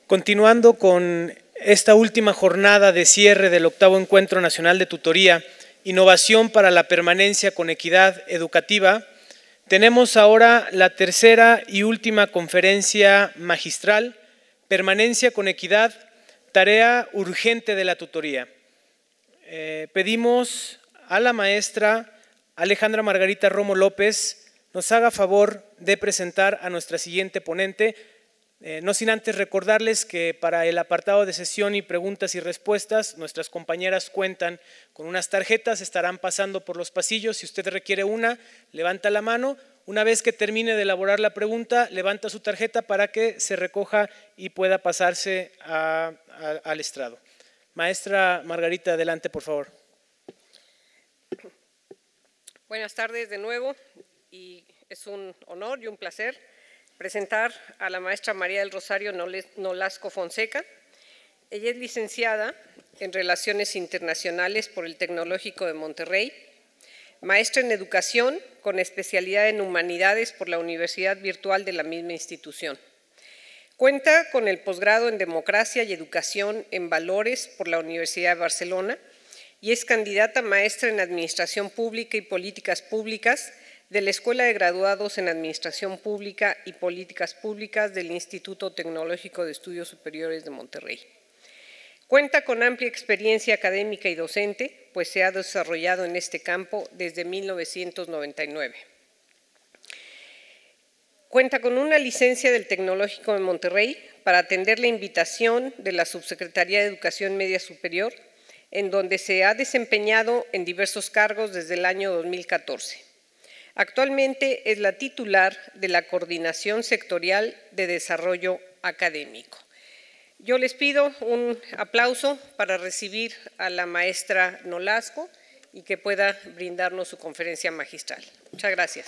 Continuando con esta última jornada de cierre del 8º Encuentro Nacional de Tutoría, Innovación para la Permanencia con Equidad Educativa, tenemos ahora la tercera y última conferencia magistral, Permanencia con Equidad, tarea urgente de la tutoría. Pedimos a la maestra Alejandra Margarita Romo López nos haga favor de presentar a nuestra siguiente ponente, no sin antes recordarles que para el apartado de sesión y preguntas y respuestas, nuestras compañeras cuentan con unas tarjetas, estarán pasando por los pasillos. Si usted requiere una, levanta la mano. Una vez que termine de elaborar la pregunta, levanta su tarjeta para que se recoja y pueda pasarse al estrado. Maestra Margarita, adelante, por favor. Buenas tardes de nuevo, y es un honor y un placer presentar a la maestra María del Rosario Nolasco Fonseca. Ella es licenciada en Relaciones Internacionales por el Tecnológico de Monterrey, maestra en Educación con especialidad en Humanidades por la Universidad Virtual de la misma institución. Cuenta con el posgrado en Democracia y Educación en Valores por la Universidad de Barcelona y es candidata maestra en Administración Pública y Políticas Públicas de la Escuela de Graduados en Administración Pública y Políticas Públicas del Instituto Tecnológico de Estudios Superiores de Monterrey. Cuenta con amplia experiencia académica y docente, pues se ha desarrollado en este campo desde 1999. Cuenta con una licencia del Tecnológico de Monterrey para atender la invitación de la Subsecretaría de Educación Media Superior, en donde se ha desempeñado en diversos cargos desde el año 2014. Actualmente es la titular de la Coordinación Sectorial de Desarrollo Académico. Yo les pido un aplauso para recibir a la maestra Nolasco y que pueda brindarnos su conferencia magistral. Muchas gracias.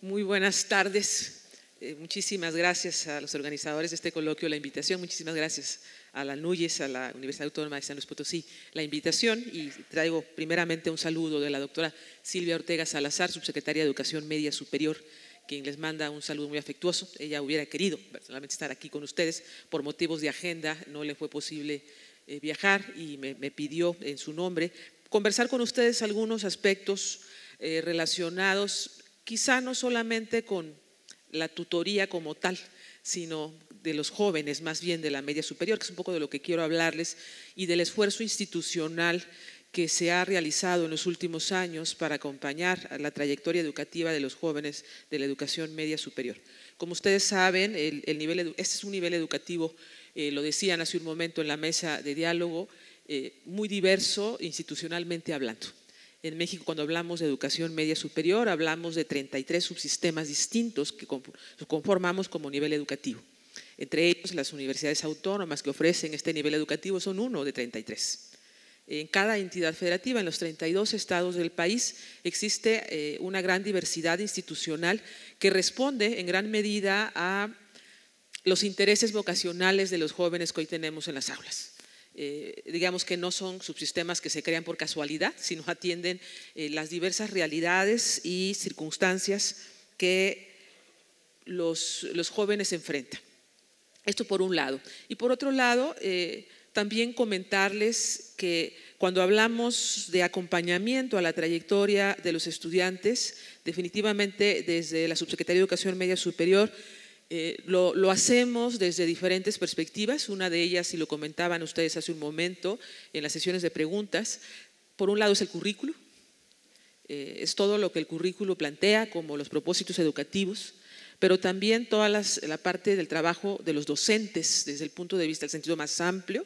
Muy buenas tardes. Muchísimas gracias a los organizadores de este coloquio la invitación. Muchísimas gracias a la NUYES, a la Universidad Autónoma de San Luis Potosí, la invitación, y traigo primeramente un saludo de la doctora Silvia Ortega Salazar, subsecretaria de Educación Media Superior, quien les manda un saludo muy afectuoso. Ella hubiera querido personalmente estar aquí con ustedes, por motivos de agenda no le fue posible viajar y me pidió en su nombre conversar con ustedes algunos aspectos relacionados quizá no solamente con la tutoría como tal, sino de los jóvenes, más bien de la media superior, que es un poco de lo que quiero hablarles, y del esfuerzo institucional que se ha realizado en los últimos años para acompañar a la trayectoria educativa de los jóvenes de la educación media superior. Como ustedes saben, este es un nivel educativo, lo decían hace un momento en la mesa de diálogo, muy diverso institucionalmente hablando. En México, cuando hablamos de educación media superior, hablamos de 33 subsistemas distintos que conformamos como nivel educativo. Entre ellos, las universidades autónomas que ofrecen este nivel educativo son uno de 33. En cada entidad federativa, en los 32 estados del país, existe una gran diversidad institucional que responde en gran medida a los intereses vocacionales de los jóvenes que hoy tenemos en las aulas. Digamos que no son subsistemas que se crean por casualidad, sino atienden las diversas realidades y circunstancias que los jóvenes enfrentan. Esto por un lado. Y por otro lado, también comentarles que cuando hablamos de acompañamiento a la trayectoria de los estudiantes, definitivamente desde la Subsecretaría de Educación Media Superior, lo hacemos desde diferentes perspectivas. Una de ellas, y lo comentaban ustedes hace un momento en las sesiones de preguntas, por un lado es el currículo, es todo lo que el currículo plantea como los propósitos educativos, pero también toda la parte del trabajo de los docentes desde el punto de vista del sentido más amplio,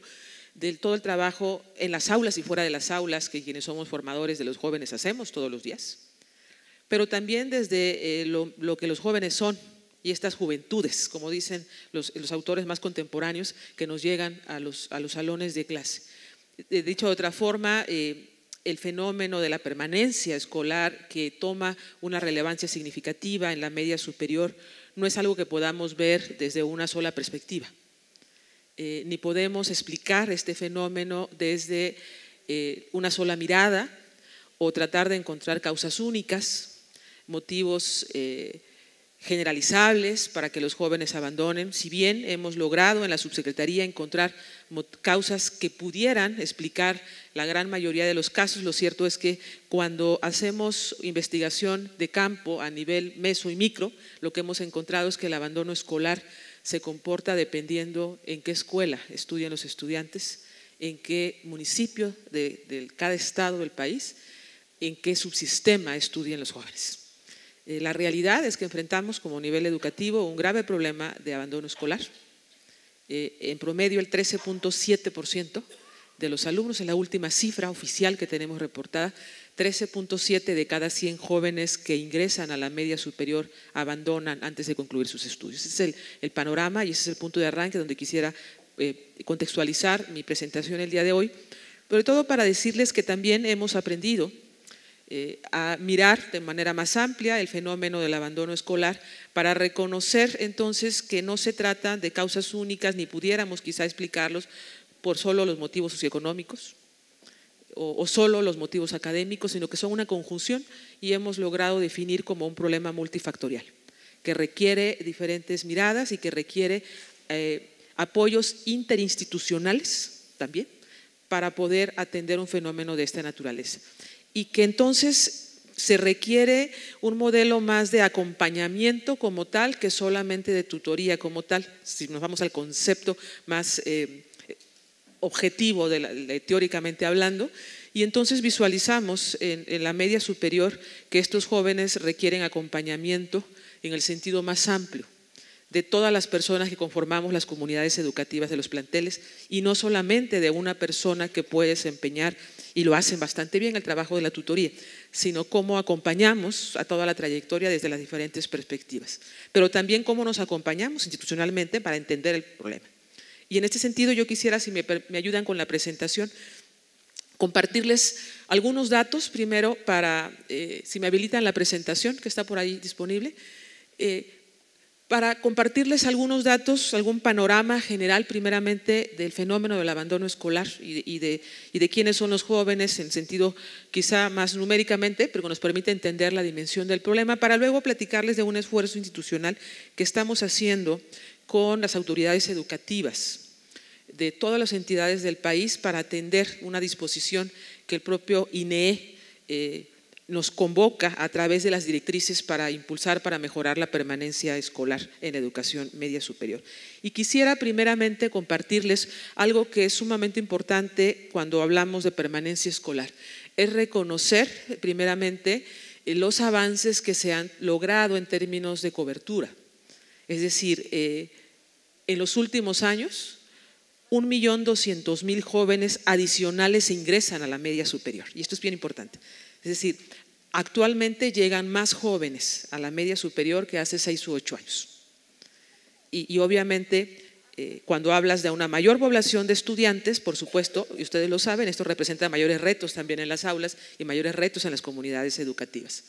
de todo el trabajo en las aulas y fuera de las aulas que quienes somos formadores de los jóvenes hacemos todos los días, pero también desde lo que los jóvenes son y estas juventudes, como dicen los autores más contemporáneos que nos llegan a los salones de clase. Dicho de otra forma, el fenómeno de la permanencia escolar, que toma una relevancia significativa en la media superior, no es algo que podamos ver desde una sola perspectiva, ni podemos explicar este fenómeno desde una sola mirada o tratar de encontrar causas únicas, motivos generalizables para que los jóvenes abandonen. Si bien hemos logrado en la subsecretaría encontrar causas que pudieran explicar la gran mayoría de los casos, lo cierto es que cuando hacemos investigación de campo a nivel meso y micro, lo que hemos encontrado es que el abandono escolar se comporta dependiendo en qué escuela estudian los estudiantes, en qué municipio de cada estado del país, en qué subsistema estudian los jóvenes. La realidad es que enfrentamos como nivel educativo un grave problema de abandono escolar. En promedio el 13.7% de los alumnos, en la última cifra oficial que tenemos reportada, 13.7 de cada 100 jóvenes que ingresan a la media superior abandonan antes de concluir sus estudios. Ese es el panorama y ese es el punto de arranque donde quisiera contextualizar mi presentación el día de hoy, sobre todo para decirles que también hemos aprendido a mirar de manera más amplia el fenómeno del abandono escolar para reconocer entonces que no se trata de causas únicas ni pudiéramos quizá explicarlos por solo los motivos socioeconómicos o solo los motivos académicos, sino que son una conjunción y hemos logrado definir como un problema multifactorial que requiere diferentes miradas y que requiere apoyos interinstitucionales también para poder atender un fenómeno de esta naturaleza. Y que entonces se requiere un modelo más de acompañamiento como tal que solamente de tutoría como tal, si nos vamos al concepto más objetivo teóricamente hablando, y entonces visualizamos en la media superior que estos jóvenes requieren acompañamiento en el sentido más amplio de todas las personas que conformamos las comunidades educativas de los planteles y no solamente de una persona que puede desempeñar, y lo hacen bastante bien, el trabajo de la tutoría, sino cómo acompañamos a toda la trayectoria desde las diferentes perspectivas, pero también cómo nos acompañamos institucionalmente para entender el problema. Y en este sentido yo quisiera, si me ayudan con la presentación, compartirles algunos datos, primero para, si me habilitan la presentación que está por ahí disponible, para compartirles algunos datos, algún panorama general primeramente del fenómeno del abandono escolar y de quiénes son los jóvenes en sentido quizá más numéricamente, pero que nos permite entender la dimensión del problema, para luego platicarles de un esfuerzo institucional que estamos haciendo con las autoridades educativas de todas las entidades del país para atender una disposición que el propio INEE nos convoca a través de las directrices para impulsar, para mejorar la permanencia escolar en la educación media superior. Y quisiera primeramente compartirles algo que es sumamente importante cuando hablamos de permanencia escolar, es reconocer primeramente los avances que se han logrado en términos de cobertura. Es decir, en los últimos años, 1.200.000 jóvenes adicionales ingresan a la media superior, y esto es bien importante. Es decir, actualmente llegan más jóvenes a la media superior que hace 6 u 8 años. Y obviamente, cuando hablas de una mayor población de estudiantes, por supuesto, y ustedes lo saben, esto representa mayores retos también en las aulas y mayores retos en las comunidades educativas.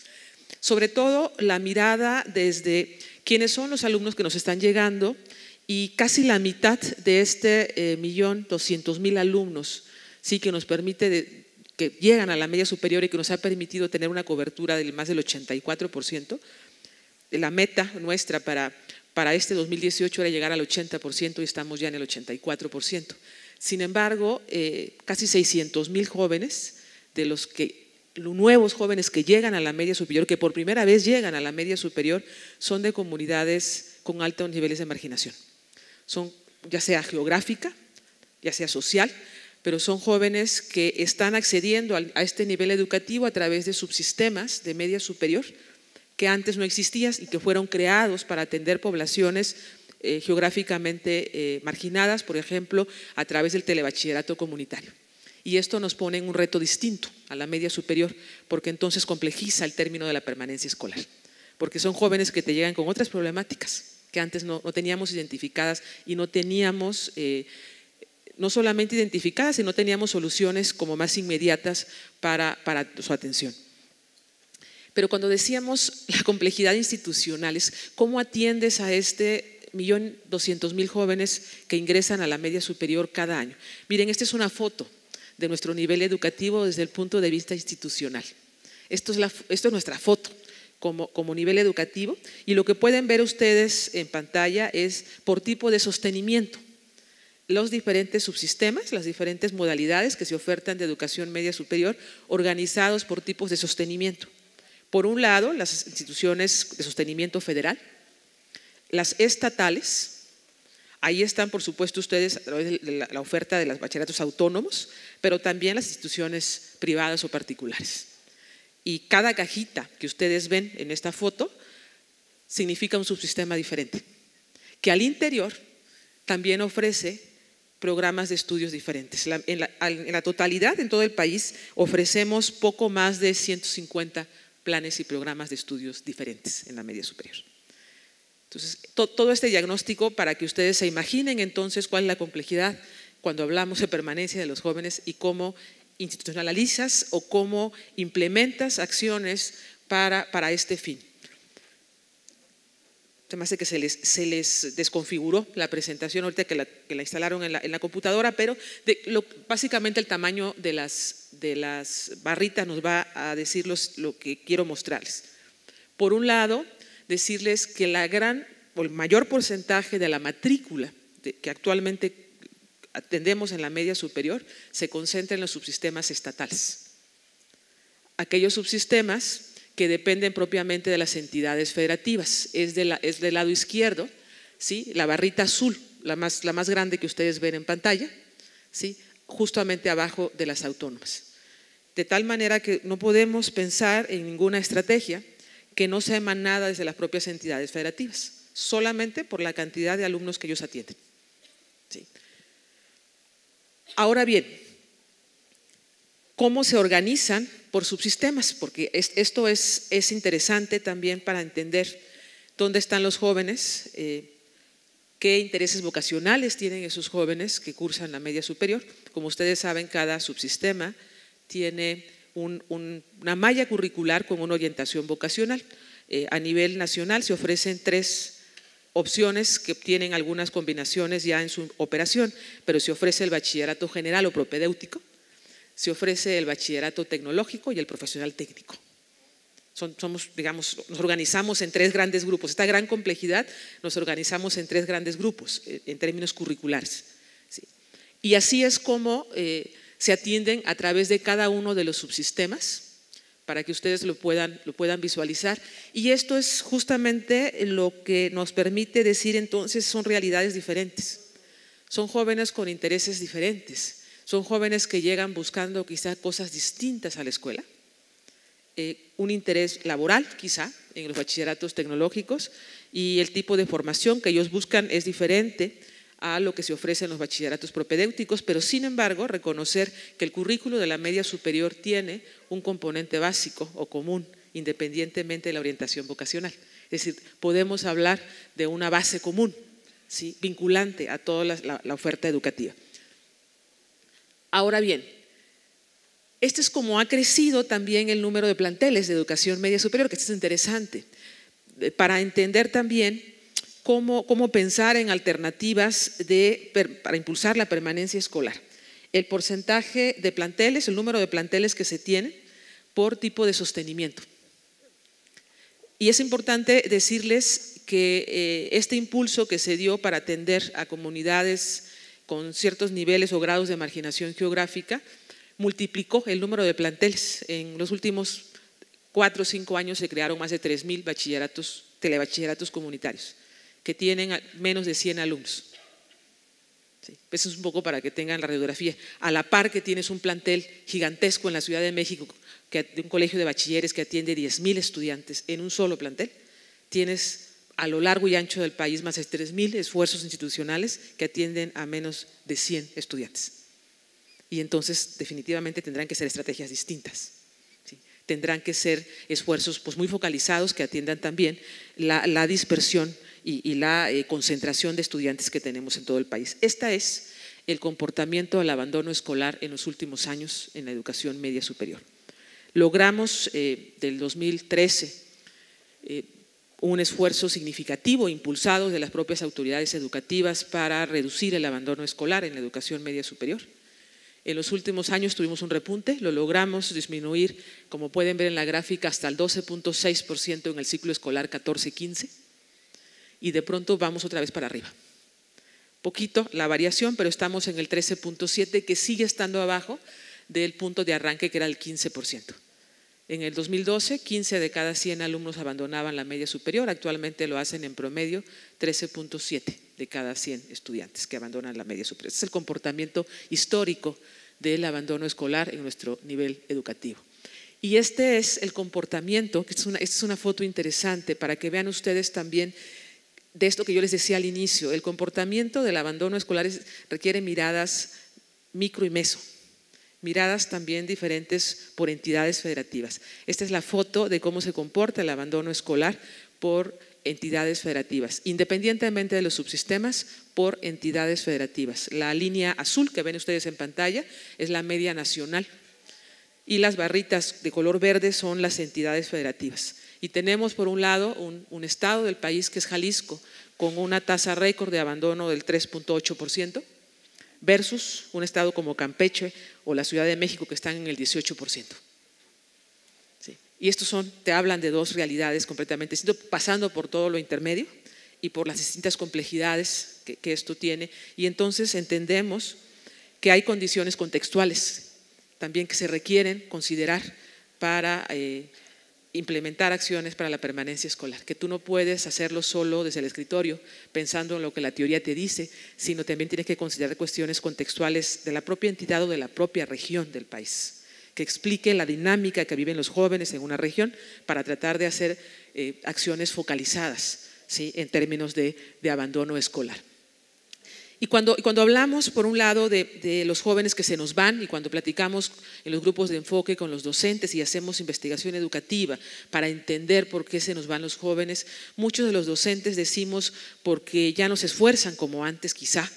Sobre todo, la mirada desde quiénes son los alumnos que nos están llegando y casi la mitad de este 1.200.000 alumnos, sí, que nos permite que llegan a la media superior y que nos ha permitido tener una cobertura del más del 84%. La meta nuestra para este 2018 era llegar al 80% y estamos ya en el 84%. Sin embargo, casi 600.000 jóvenes, de los nuevos jóvenes que llegan a la media superior, que por primera vez llegan a la media superior, son de comunidades con altos niveles de marginación. Son ya sea geográfica, ya sea social, pero son jóvenes que están accediendo a este nivel educativo a través de subsistemas de media superior que antes no existían y que fueron creados para atender poblaciones geográficamente marginadas, por ejemplo, a través del telebachillerato comunitario. Y esto nos pone en un reto distinto a la media superior, porque entonces complejiza el término de la permanencia escolar, porque son jóvenes que te llegan con otras problemáticas que antes no teníamos identificadas y no teníamos no solamente identificadas, sino teníamos soluciones como más inmediatas para su atención. Pero cuando decíamos la complejidad institucional, es cómo atiendes a este 1.200.000 jóvenes que ingresan a la media superior cada año. Miren, esta es una foto de nuestro nivel educativo desde el punto de vista institucional. Esto es nuestra foto como nivel educativo, y lo que pueden ver ustedes en pantalla es por tipo de sostenimiento los diferentes subsistemas, las diferentes modalidades que se ofertan de educación media superior, organizados por tipos de sostenimiento. Por un lado, las instituciones de sostenimiento federal, las estatales, ahí están por supuesto ustedes a través de la oferta de los bachilleratos autónomos, pero también las instituciones privadas o particulares. Y cada cajita que ustedes ven en esta foto significa un subsistema diferente, que al interior también ofrece programas de estudios diferentes. En la totalidad, en todo el país, ofrecemos poco más de 150 planes y programas de estudios diferentes en la media superior. Entonces, todo este diagnóstico para que ustedes se imaginen entonces cuál es la complejidad cuando hablamos de permanencia de los jóvenes y cómo institucionalizas o cómo implementas acciones para este fin. Se me hace que se les desconfiguró la presentación ahorita que la instalaron en la computadora, pero básicamente el tamaño de las barritas nos va a decir lo que quiero mostrarles. Por un lado, decirles que el mayor porcentaje de la matrícula que actualmente atendemos en la media superior se concentra en los subsistemas estatales. Aquellos subsistemas que dependen propiamente de las entidades federativas. Es del lado izquierdo, ¿sí? La barrita azul, la más grande que ustedes ven en pantalla, ¿sí? Justamente abajo de las autónomas. De tal manera que no podemos pensar en ninguna estrategia que no sea emanada desde las propias entidades federativas, solamente por la cantidad de alumnos que ellos atienden. ¿Sí? Ahora bien, ¿cómo se organizan por subsistemas? Porque esto es interesante también para entender dónde están los jóvenes, qué intereses vocacionales tienen esos jóvenes que cursan la media superior. Como ustedes saben, cada subsistema tiene una malla curricular con una orientación vocacional. A nivel nacional se ofrecen 3 opciones que tienen algunas combinaciones ya en su operación, pero se ofrece el bachillerato general o propedéutico, se ofrece el bachillerato tecnológico y el profesional técnico. Nos organizamos en 3 grandes grupos. Esta gran complejidad nos organizamos en 3 grandes grupos en términos curriculares. ¿Sí? Y así es como se atienden a través de cada uno de los subsistemas para que ustedes lo puedan visualizar. Y esto es justamente lo que nos permite decir entonces son realidades diferentes. Son jóvenes con intereses diferentes. Son jóvenes que llegan buscando quizá cosas distintas a la escuela, un interés laboral quizá en los bachilleratos tecnológicos, y el tipo de formación que ellos buscan es diferente a lo que se ofrece en los bachilleratos propedéuticos, pero sin embargo reconocer que el currículo de la media superior tiene un componente básico o común independientemente de la orientación vocacional. Es decir, podemos hablar de una base común, ¿sí? Vinculante a toda la oferta educativa. Ahora bien, este es como ha crecido también el número de planteles de educación media superior, que esto es interesante, para entender también cómo pensar en alternativas para impulsar la permanencia escolar. El porcentaje de planteles, el número de planteles que se tienen por tipo de sostenimiento. Y es importante decirles que este impulso que se dio para atender a comunidades con ciertos niveles o grados de marginación geográfica multiplicó el número de planteles. En los últimos 4 o 5 años se crearon más de 3,000 telebachilleratos comunitarios que tienen menos de 100 alumnos. Sí, eso es un poco para que tengan la radiografía. A la par que tienes un plantel gigantesco en la Ciudad de México, de un colegio de bachilleres que atiende 10,000 estudiantes en un solo plantel, tienes a lo largo y ancho del país más de 3,000 esfuerzos institucionales que atienden a menos de 100 estudiantes. Y entonces definitivamente tendrán que ser estrategias distintas. ¿Sí? Tendrán que ser esfuerzos muy focalizados que atiendan también la dispersión y la concentración de estudiantes que tenemos en todo el país. Este es el comportamiento del abandono escolar en los últimos años en la educación media superior. Logramos del 2013 un esfuerzo significativo impulsado de las propias autoridades educativas para reducir el abandono escolar en la educación media superior. En los últimos años tuvimos un repunte, lo logramos disminuir, como pueden ver en la gráfica, hasta el 12.6% en el ciclo escolar 14-15, y de pronto vamos otra vez para arriba. Poquito la variación, pero estamos en el 13.7%, que sigue estando abajo del punto de arranque, que era el 15%. En el 2012, 15 de cada 100 alumnos abandonaban la media superior, actualmente lo hacen en promedio 13.7 de cada 100 estudiantes que abandonan la media superior. Este es el comportamiento histórico del abandono escolar en nuestro nivel educativo. Y este es el comportamiento, que esta es una foto interesante para que vean ustedes también de esto que yo les decía al inicio. El comportamiento del abandono escolar requiere miradas micro y meso. Miradas también diferentes por entidades federativas. Esta es la foto de cómo se comporta el abandono escolar por entidades federativas, independientemente de los subsistemas, por entidades federativas. La línea azul que ven ustedes en pantalla es la media nacional y las barritas de color verde son las entidades federativas. Y tenemos por un lado un estado del país que es Jalisco, con una tasa récord de abandono del 3.8%, versus un estado como Campeche o la Ciudad de México que están en el 18%. Sí. Y estos te hablan de dos realidades completamente distintas, pasando por todo lo intermedio y por las distintas complejidades que esto tiene. Y entonces entendemos que hay condiciones contextuales también que se requieren considerar para implementar acciones para la permanencia escolar, que tú no puedes hacerlo solo desde el escritorio pensando en lo que la teoría te dice, sino también tienes que considerar cuestiones contextuales de la propia entidad o de la propia región del país, que explique la dinámica que viven los jóvenes en una región para tratar de hacer acciones focalizadas, ¿sí?, en términos de abandono escolar. Y cuando hablamos, por un lado, de los jóvenes que se nos van, y cuando platicamos en los grupos de enfoque con los docentes y hacemos investigación educativa para entender por qué se nos van los jóvenes, muchos de los docentes decimos porque ya no se esfuerzan como antes quizá,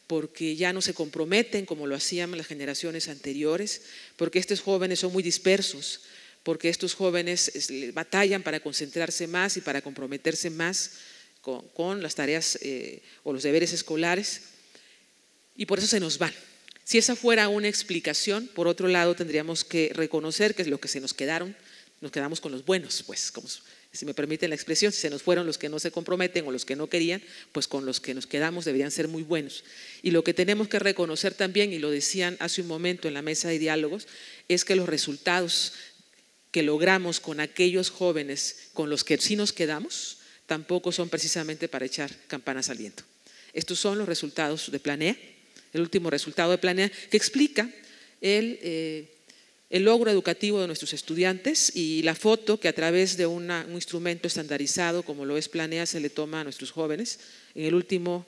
porque ya no se comprometen como lo hacían las generaciones anteriores, porque estos jóvenes son muy dispersos, porque estos jóvenes batallan para concentrarse más y para comprometerse más con las tareas o los deberes escolares, y por eso se nos van. Si esa fuera una explicación, por otro lado tendríamos que reconocer que es lo que se nos quedaron, nos quedamos con los buenos, pues, como, si me permiten la expresión, si se nos fueron los que no se comprometen o los que no querían, pues con los que nos quedamos deberían ser muy buenos. Y lo que tenemos que reconocer también, y lo decían hace un momento en la mesa de diálogos, es que los resultados que logramos con aquellos jóvenes con los que sí nos quedamos tampoco son precisamente para echar campanas al viento. Estos son los resultados de Planea, el último resultado de Planea, que explica el logro educativo de nuestros estudiantes, y la foto que a través de un instrumento estandarizado como lo es Planea se le toma a nuestros jóvenes en el último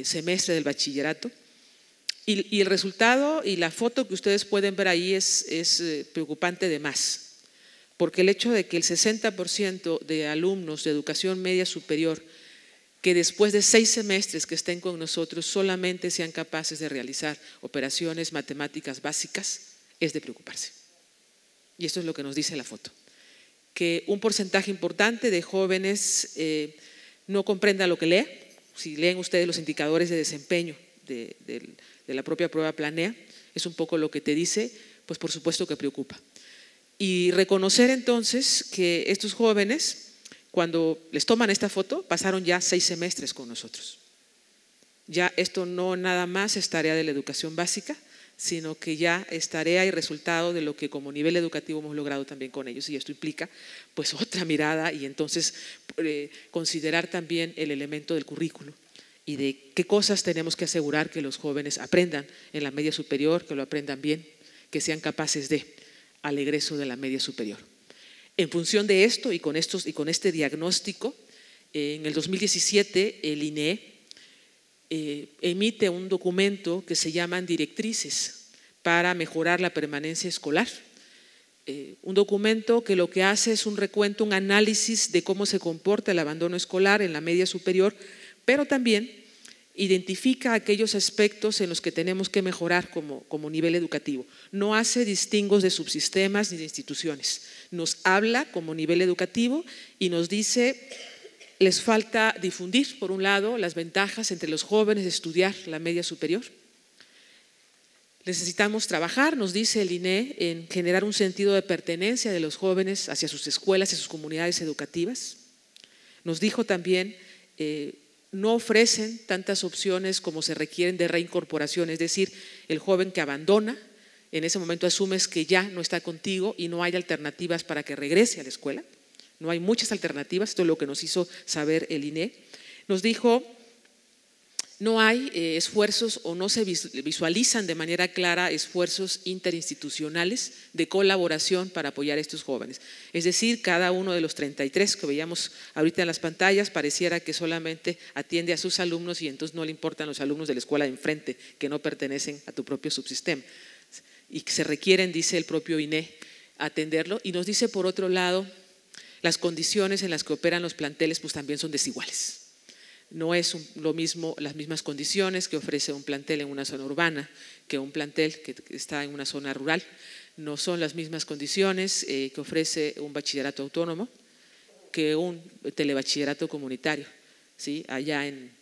semestre del bachillerato. Y el resultado y la foto que ustedes pueden ver ahí es preocupante de más. Porque el hecho de que el 60% de alumnos de educación media superior que después de 6 semestres que estén con nosotros solamente sean capaces de realizar operaciones matemáticas básicas, es de preocuparse. Y esto es lo que nos dice la foto. Que un porcentaje importante de jóvenes no comprenda lo que lee. Si leen ustedes los indicadores de desempeño de la propia prueba Planea, es un poco lo que te dice, pues por supuesto que preocupa. Y reconocer entonces que estos jóvenes, cuando les toman esta foto, pasaron ya 6 semestres con nosotros. Ya esto no nada más es tarea de la educación básica, sino que ya es tarea y resultado de lo que como nivel educativo hemos logrado también con ellos, y esto implica pues otra mirada y entonces considerar también el elemento del currículo y de qué cosas tenemos que asegurar que los jóvenes aprendan en la media superior, que lo aprendan bien, que sean capaces de al egreso de la media superior. En función de esto y con este diagnóstico, en el 2017 el INEE emite un documento que se llaman Directrices para mejorar la permanencia escolar. Un documento que lo que hace es un recuento, un análisis de cómo se comporta el abandono escolar en la media superior, pero también identifica aquellos aspectos en los que tenemos que mejorar como nivel educativo. No hace distingos de subsistemas ni de instituciones. Nos habla como nivel educativo y nos dice, les falta difundir, por un lado, las ventajas entre los jóvenes de estudiar la media superior. Necesitamos trabajar, nos dice el INE, en generar un sentido de pertenencia de los jóvenes hacia sus escuelas y sus comunidades educativas. Nos dijo también, no ofrecen tantas opciones como se requieren de reincorporación, es decir, el joven que abandona, en ese momento asumes que ya no está contigo y no hay alternativas para que regrese a la escuela. No hay muchas alternativas, esto es lo que nos hizo saber el INE. Nos dijo, no hay esfuerzos o no se visualizan de manera clara esfuerzos interinstitucionales de colaboración para apoyar a estos jóvenes. Es decir, cada uno de los 33 que veíamos ahorita en las pantallas pareciera que solamente atiende a sus alumnos y entonces no le importan los alumnos de la escuela de enfrente que no pertenecen a tu propio subsistema. Y que se requieren, dice el propio INE, atenderlo. Y nos dice, por otro lado, las condiciones en las que operan los planteles pues también son desiguales. No es lo mismo, las mismas condiciones que ofrece un plantel en una zona urbana que un plantel que está en una zona rural. No son las mismas condiciones que ofrece un bachillerato autónomo que un telebachillerato comunitario, ¿sí? Allá en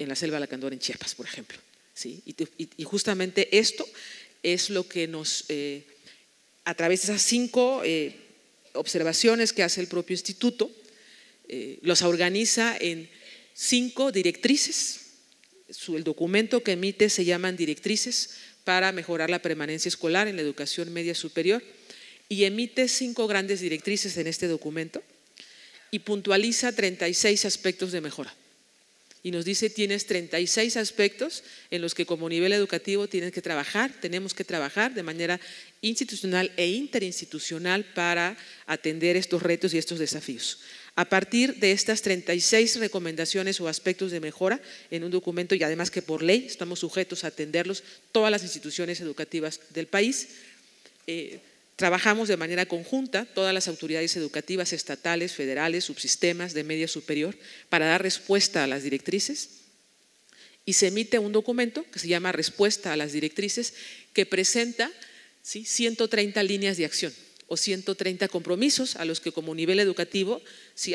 la selva Lacandón, en Chiapas, por ejemplo, ¿sí? Y justamente esto es lo que nos, a través de esas 5 observaciones que hace el propio instituto, los organiza en 5 directrices. El documento que emite se llaman directrices para mejorar la permanencia escolar en la educación media superior, y emite 5 grandes directrices en este documento y puntualiza 36 aspectos de mejora. Y nos dice, tienes 36 aspectos en los que como nivel educativo tenemos que trabajar de manera institucional e interinstitucional para atender estos retos y estos desafíos. A partir de estas 36 recomendaciones o aspectos de mejora en un documento, y además que por ley estamos sujetos a atenderlos todas las instituciones educativas del país, trabajamos de manera conjunta todas las autoridades educativas estatales, federales, subsistemas de media superior para dar respuesta a las directrices, y se emite un documento que se llama Respuesta a las Directrices, que presenta 130 líneas de acción o 130 compromisos a los que como nivel educativo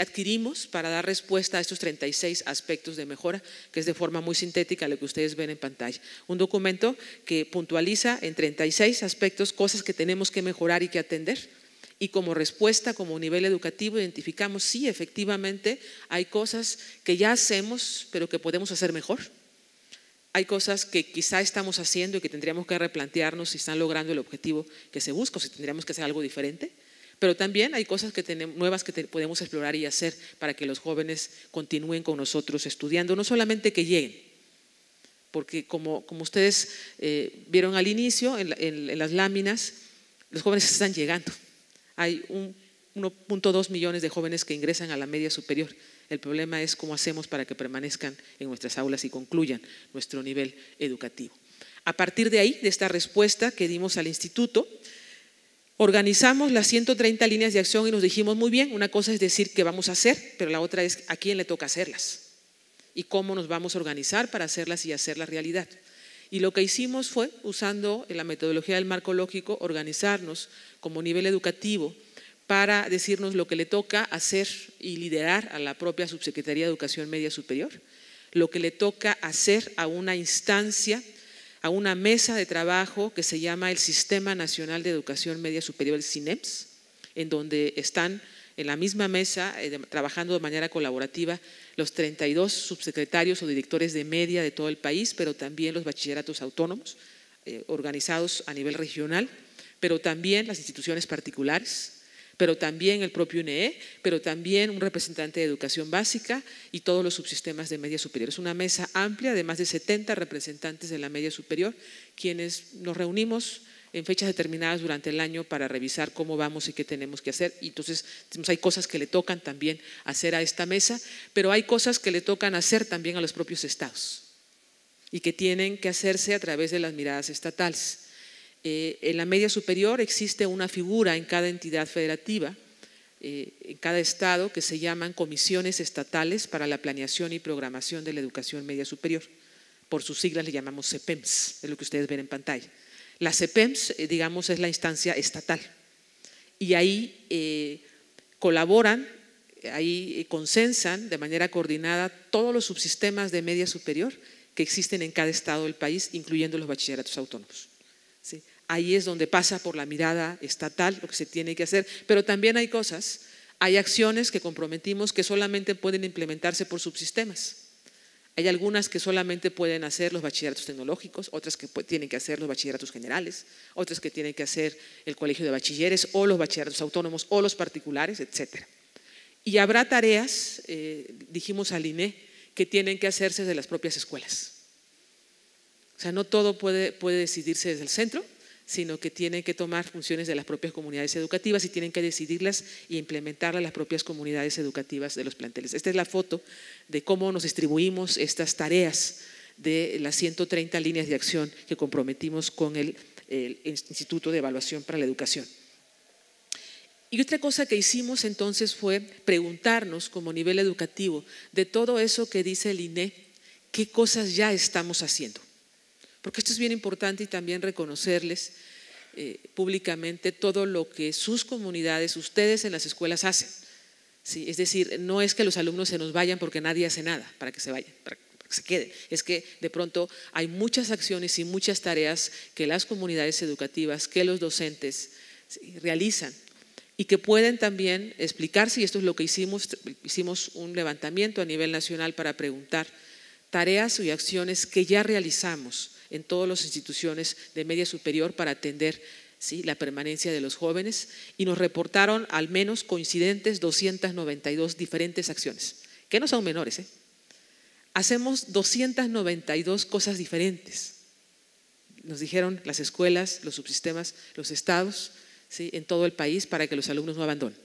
adquirimos para dar respuesta a estos 36 aspectos de mejora, que es de forma muy sintética lo que ustedes ven en pantalla. Un documento que puntualiza en 36 aspectos cosas que tenemos que mejorar y que atender, y como respuesta como nivel educativo identificamos sí, efectivamente hay cosas que ya hacemos pero que podemos hacer mejor. Hay cosas que quizá estamos haciendo y que tendríamos que replantearnos si están logrando el objetivo que se busca o si tendríamos que hacer algo diferente, pero también hay cosas nuevas que podemos explorar y hacer para que los jóvenes continúen con nosotros estudiando, no solamente que lleguen, porque como ustedes vieron al inicio en las láminas, los jóvenes están llegando. Hay 1.2 millones de jóvenes que ingresan a la media superior. El problema es cómo hacemos para que permanezcan en nuestras aulas y concluyan nuestro nivel educativo. A partir de ahí, de esta respuesta que dimos al instituto, organizamos las 130 líneas de acción y nos dijimos, muy bien, una cosa es decir qué vamos a hacer, pero la otra es a quién le toca hacerlas y cómo nos vamos a organizar para hacerlas y hacerlas realidad. Y lo que hicimos fue, usando la metodología del marco lógico, organizarnos como nivel educativo para decirnos lo que le toca hacer y liderar a la propia Subsecretaría de Educación Media Superior, lo que le toca hacer a una instancia, a una mesa de trabajo que se llama el Sistema Nacional de Educación Media Superior, el SINEPS, en donde están en la misma mesa, trabajando de manera colaborativa, los 32 subsecretarios o directores de media de todo el país, pero también los bachilleratos autónomos, organizados a nivel regional, pero también las instituciones particulares, pero también el propio INE, pero también un representante de educación básica y todos los subsistemas de media superior. Es una mesa amplia de más de 70 representantes de la media superior, quienes nos reunimos en fechas determinadas durante el año para revisar cómo vamos y qué tenemos que hacer. Y entonces hay cosas que le tocan también hacer a esta mesa, pero hay cosas que le tocan hacer también a los propios estados y que tienen que hacerse a través de las miradas estatales. En la media superior existe una figura en cada entidad federativa, en cada estado, que se llaman comisiones estatales para la planeación y programación de la educación media superior. Por sus siglas le llamamos CEPEMS, es lo que ustedes ven en pantalla. La CEPEMS, digamos, es la instancia estatal y ahí colaboran, ahí consensan de manera coordinada todos los subsistemas de media superior que existen en cada estado del país, incluyendo los bachilleratos autónomos. ¿Sí? Ahí es donde pasa por la mirada estatal lo que se tiene que hacer, pero también hay cosas, hay acciones que comprometimos que solamente pueden implementarse por subsistemas. Hay algunas que solamente pueden hacer los bachilleratos tecnológicos, otras que tienen que hacer los bachilleratos generales, otras que tienen que hacer el colegio de bachilleres o los bachilleratos autónomos o los particulares, etc. Y habrá tareas, dijimos al INE, que tienen que hacerse desde las propias escuelas. O sea, no todo puede decidirse desde el centro, sino que tienen que tomar funciones de las propias comunidades educativas y tienen que decidirlas e implementarlas las propias comunidades educativas de los planteles. Esta es la foto de cómo nos distribuimos estas tareas de las 130 líneas de acción que comprometimos con el Instituto de Evaluación para la Educación. Y otra cosa que hicimos entonces fue preguntarnos como nivel educativo de todo eso que dice el INE, qué cosas ya estamos haciendo. Porque esto es bien importante y también reconocerles públicamente todo lo que sus comunidades, ustedes en las escuelas hacen. ¿Sí? Es decir, no es que los alumnos se nos vayan porque nadie hace nada para que se vayan, para que se quede. Es que de pronto hay muchas acciones y muchas tareas que las comunidades educativas, que los docentes realizan y que pueden también explicarse, y esto es lo que hicimos un levantamiento a nivel nacional para preguntar tareas y acciones que ya realizamos en todas las instituciones de media superior para atender, ¿sí?, la permanencia de los jóvenes, y nos reportaron al menos coincidentes 292 diferentes acciones, que no son menores. Hacemos 292 cosas diferentes. Nos dijeron las escuelas, los subsistemas, los estados, ¿sí?, en todo el país para que los alumnos no abandonen.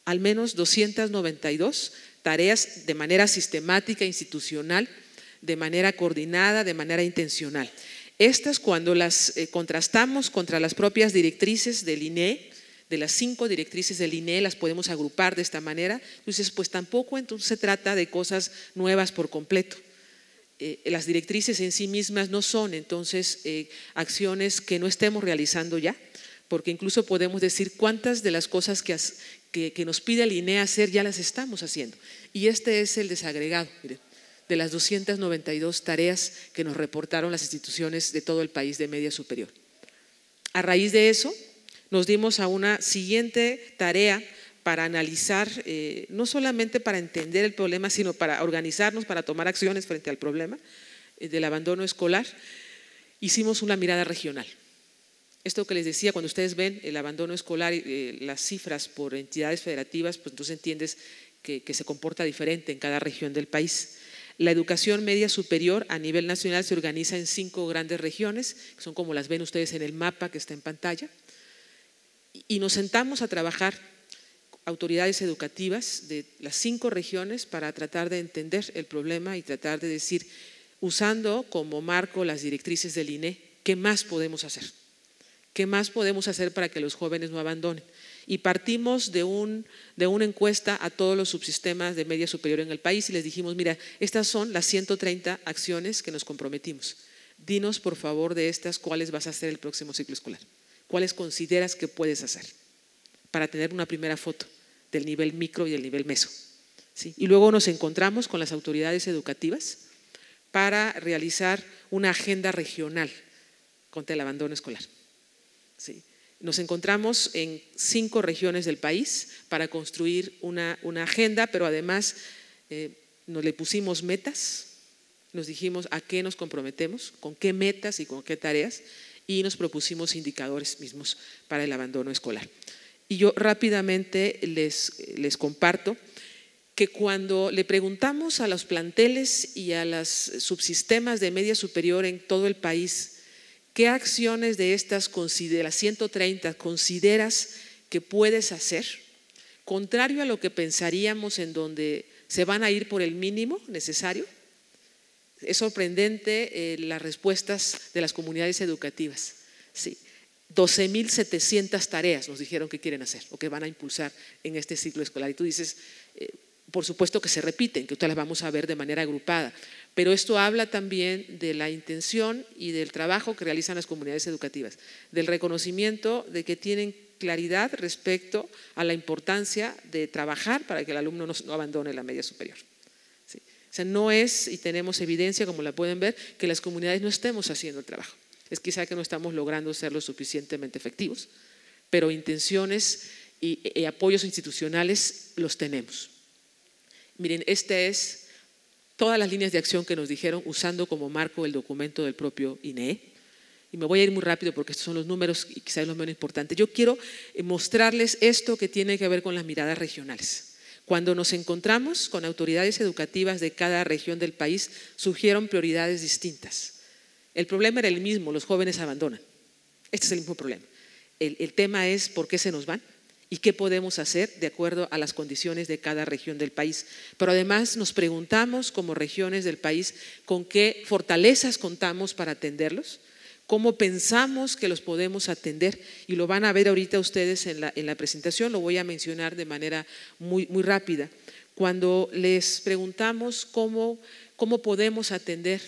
Al menos 292 tareas de manera sistemática, institucional, de manera coordinada, de manera intencional. Estas, cuando las contrastamos contra las propias directrices del INE, de las 5 directrices del INE, las podemos agrupar de esta manera. Entonces, pues tampoco entonces se trata de cosas nuevas por completo. Las directrices en sí mismas no son entonces acciones que no estemos realizando ya, porque incluso podemos decir cuántas de las cosas que nos pide el INE hacer ya las estamos haciendo. Y este es el desagregado, miren, de las 292 tareas que nos reportaron las instituciones de todo el país de media superior. A raíz de eso, nos dimos a una siguiente tarea para analizar, no solamente para entender el problema, sino para organizarnos, para tomar acciones frente al problema del abandono escolar. Hicimos una mirada regional. Esto que les decía, cuando ustedes ven el abandono escolar y las cifras por entidades federativas, pues entonces entiendes que se comporta diferente en cada región del país. La educación media superior a nivel nacional se organiza en 5 grandes regiones, que son como las ven ustedes en el mapa que está en pantalla, y nos sentamos a trabajar autoridades educativas de las 5 regiones para tratar de entender el problema y tratar de decir, usando como marco las directrices del INE, ¿qué más podemos hacer? ¿Qué más podemos hacer para que los jóvenes no abandonen? Y partimos de una encuesta a todos los subsistemas de media superior en el país y les dijimos, mira, estas son las 130 acciones que nos comprometimos. Dinos por favor de estas cuáles vas a hacer el próximo ciclo escolar. ¿Cuáles consideras que puedes hacer? Para tener una primera foto del nivel micro y del nivel meso. ¿Sí? Y luego nos encontramos con las autoridades educativas para realizar una agenda regional contra el abandono escolar. ¿Sí? Nos encontramos en 5 regiones del país para construir una agenda, pero además nos le pusimos metas, nos dijimos a qué nos comprometemos, con qué metas y con qué tareas, y nos propusimos indicadores mismos para el abandono escolar. Y yo rápidamente les comparto que cuando le preguntamos a los planteles y a los subsistemas de media superior en todo el país, ¿qué acciones de estas, de las 130, consideras que puedes hacer? Contrario a lo que pensaríamos en donde se van a ir por el mínimo necesario, es sorprendente las respuestas de las comunidades educativas. Sí, 12.700 tareas nos dijeron que quieren hacer o que van a impulsar en este ciclo escolar. Y tú dices, por supuesto que se repiten, que ustedes las vamos a ver de manera agrupada, pero esto habla también de la intención y del trabajo que realizan las comunidades educativas, del reconocimiento de que tienen claridad respecto a la importancia de trabajar para que el alumno no abandone la media superior. ¿Sí? O sea, no es, y tenemos evidencia, como la pueden ver, que las comunidades no estemos haciendo el trabajo. Es quizá que no estamos logrando ser lo suficientemente efectivos, pero intenciones y apoyos institucionales los tenemos. Miren, esta es todas las líneas de acción que nos dijeron usando como marco el documento del propio INEE. Y me voy a ir muy rápido porque estos son los números y quizás los menos importantes. Yo quiero mostrarles esto que tiene que ver con las miradas regionales. Cuando nos encontramos con autoridades educativas de cada región del país, surgieron prioridades distintas. El problema era el mismo, los jóvenes abandonan. Este es el mismo problema. El tema es por qué se nos van y qué podemos hacer de acuerdo a las condiciones de cada región del país. Pero además nos preguntamos como regiones del país con qué fortalezas contamos para atenderlos, cómo pensamos que los podemos atender, y lo van a ver ahorita ustedes en la presentación, lo voy a mencionar de manera muy rápida. Cuando les preguntamos cómo podemos atender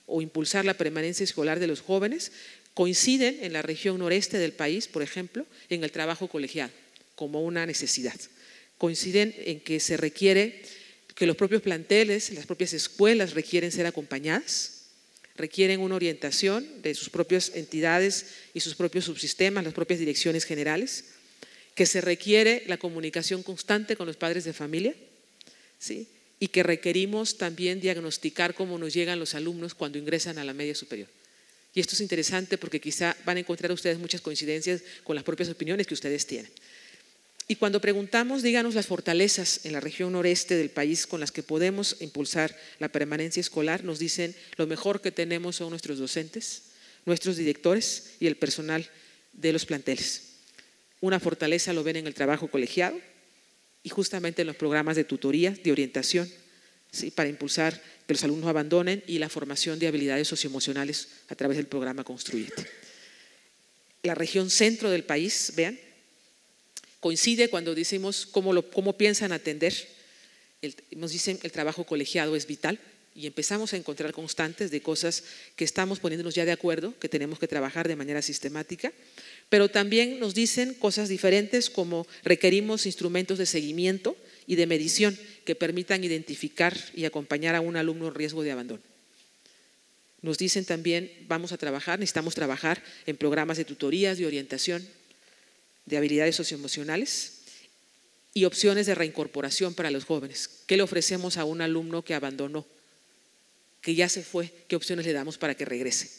o impulsar la permanencia escolar de los jóvenes, coinciden en la región noreste del país, por ejemplo, en el trabajo colegiado como una necesidad. Coinciden en que se requiere que los propios planteles, las propias escuelas requieren ser acompañadas, requieren una orientación de sus propias entidades y sus propios subsistemas, las propias direcciones generales, que se requiere la comunicación constante con los padres de familia, ¿sí? Y que requerimos también diagnosticar cómo nos llegan los alumnos cuando ingresan a la media superior. Y esto es interesante porque quizá van a encontrar ustedes muchas coincidencias con las propias opiniones que ustedes tienen. Y cuando preguntamos, díganos las fortalezas en la región noreste del país con las que podemos impulsar la permanencia escolar, nos dicen lo mejor que tenemos son nuestros docentes, nuestros directores y el personal de los planteles. Una fortaleza lo ven en el trabajo colegiado y justamente en los programas de tutoría, de orientación, ¿sí? Para impulsar que los alumnos abandonen, y la formación de habilidades socioemocionales a través del programa Construyete. La región centro del país, vean, coincide cuando decimos cómo piensan atender. Nos dicen el trabajo colegiado es vital, y empezamos a encontrar constantes de cosas que estamos poniéndonos ya de acuerdo, que tenemos que trabajar de manera sistemática, pero también nos dicen cosas diferentes como requerimos instrumentos de seguimiento y de medición que permitan identificar y acompañar a un alumno en riesgo de abandono. Nos dicen también necesitamos trabajar en programas de tutorías, de orientación, de habilidades socioemocionales y opciones de reincorporación para los jóvenes. ¿Qué le ofrecemos a un alumno que abandonó, que ya se fue? ¿Qué opciones le damos para que regrese?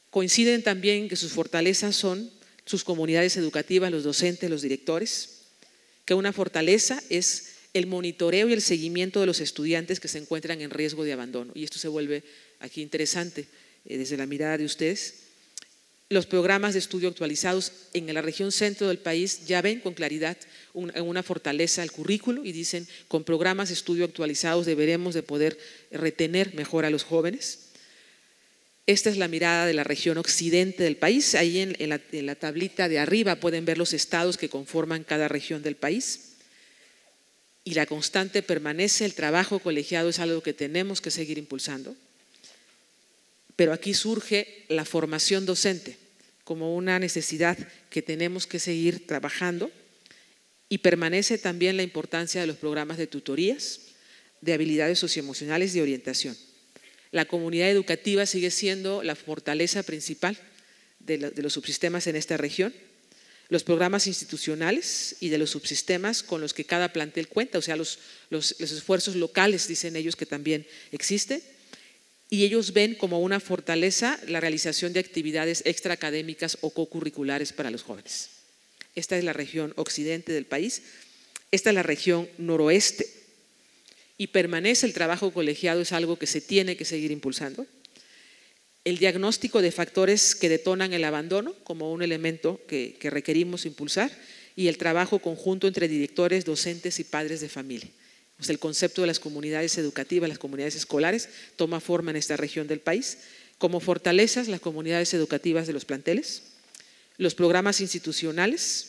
Coinciden también que sus fortalezas son sus comunidades educativas, los docentes, los directores, que una fortaleza es el monitoreo y el seguimiento de los estudiantes que se encuentran en riesgo de abandono. Y esto se vuelve aquí interesante desde la mirada de ustedes. Los programas de estudio actualizados en la región centro del país ya ven con claridad una fortaleza al currículo, y dicen con programas de estudio actualizados deberemos de poder retener mejor a los jóvenes. Esta es la mirada de la región occidente del país. Ahí en la tablita de arriba pueden ver los estados que conforman cada región del país. Y la constante permanece, el trabajo colegiado es algo que tenemos que seguir impulsando. Pero aquí surge la formación docente como una necesidad que tenemos que seguir trabajando, y permanece también la importancia de los programas de tutorías, de habilidades socioemocionales y de orientación. La comunidad educativa sigue siendo la fortaleza principal de los subsistemas en esta región. Los programas institucionales y de los subsistemas con los que cada plantel cuenta, o sea, los esfuerzos locales, dicen ellos, que también existen, y ellos ven como una fortaleza la realización de actividades extraacadémicas o cocurriculares para los jóvenes. Esta es la región occidente del país. Esta es la región noroeste, y permanece el trabajo colegiado, es algo que se tiene que seguir impulsando. El diagnóstico de factores que detonan el abandono como un elemento que requerimos impulsar, y el trabajo conjunto entre directores, docentes y padres de familia. Pues el concepto de las comunidades educativas, las comunidades escolares, toma forma en esta región del país. Como fortalezas, las comunidades educativas de los planteles, los programas institucionales.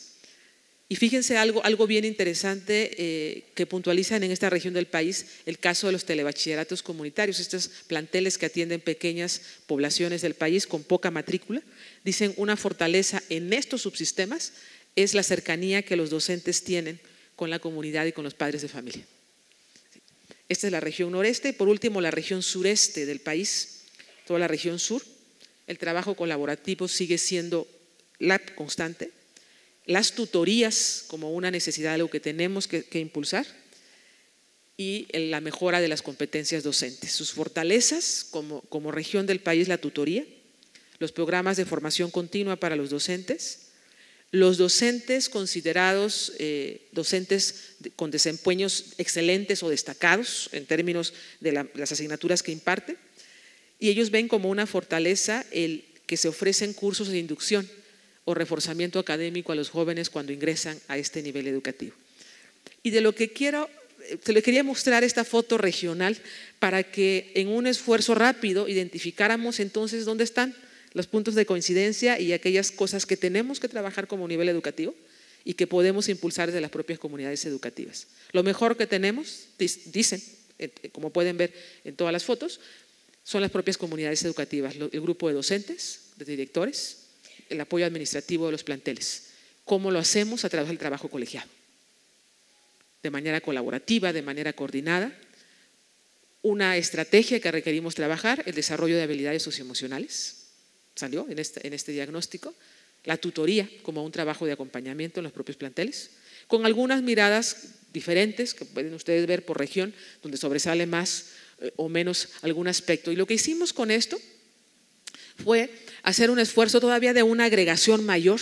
Y fíjense algo bien interesante que puntualizan en esta región del país, el caso de los telebachilleratos comunitarios, estos planteles que atienden pequeñas poblaciones del país con poca matrícula. Dicen una fortaleza en estos subsistemas es la cercanía que los docentes tienen con la comunidad y con los padres de familia. Esta es la región noreste y por último la región sureste del país, toda la región sur. El trabajo colaborativo sigue siendo la constante. Las tutorías como una necesidad, algo que tenemos que impulsar, y la mejora de las competencias docentes. Sus fortalezas como región del país, la tutoría, los programas de formación continua para los docentes considerados docentes con desempeños excelentes o destacados en términos de las asignaturas que imparten, y ellos ven como una fortaleza el que se ofrecen cursos de inducción o reforzamiento académico a los jóvenes cuando ingresan a este nivel educativo. Y de lo que te le quería mostrar esta foto regional para que en un esfuerzo rápido identificáramos entonces dónde están los puntos de coincidencia y aquellas cosas que tenemos que trabajar como nivel educativo y que podemos impulsar desde las propias comunidades educativas. Lo mejor que tenemos, dicen, como pueden ver en todas las fotos, son las propias comunidades educativas, el grupo de docentes, de directores, el apoyo administrativo de los planteles. ¿Cómo lo hacemos? A través del trabajo colegiado, de manera colaborativa, de manera coordinada. Una estrategia que requerimos trabajar, el desarrollo de habilidades socioemocionales, salió en este diagnóstico, la tutoría como un trabajo de acompañamiento en los propios planteles, con algunas miradas diferentes que pueden ustedes ver por región, donde sobresale más o menos algún aspecto. Y lo que hicimos con esto fue hacer un esfuerzo todavía de una agregación mayor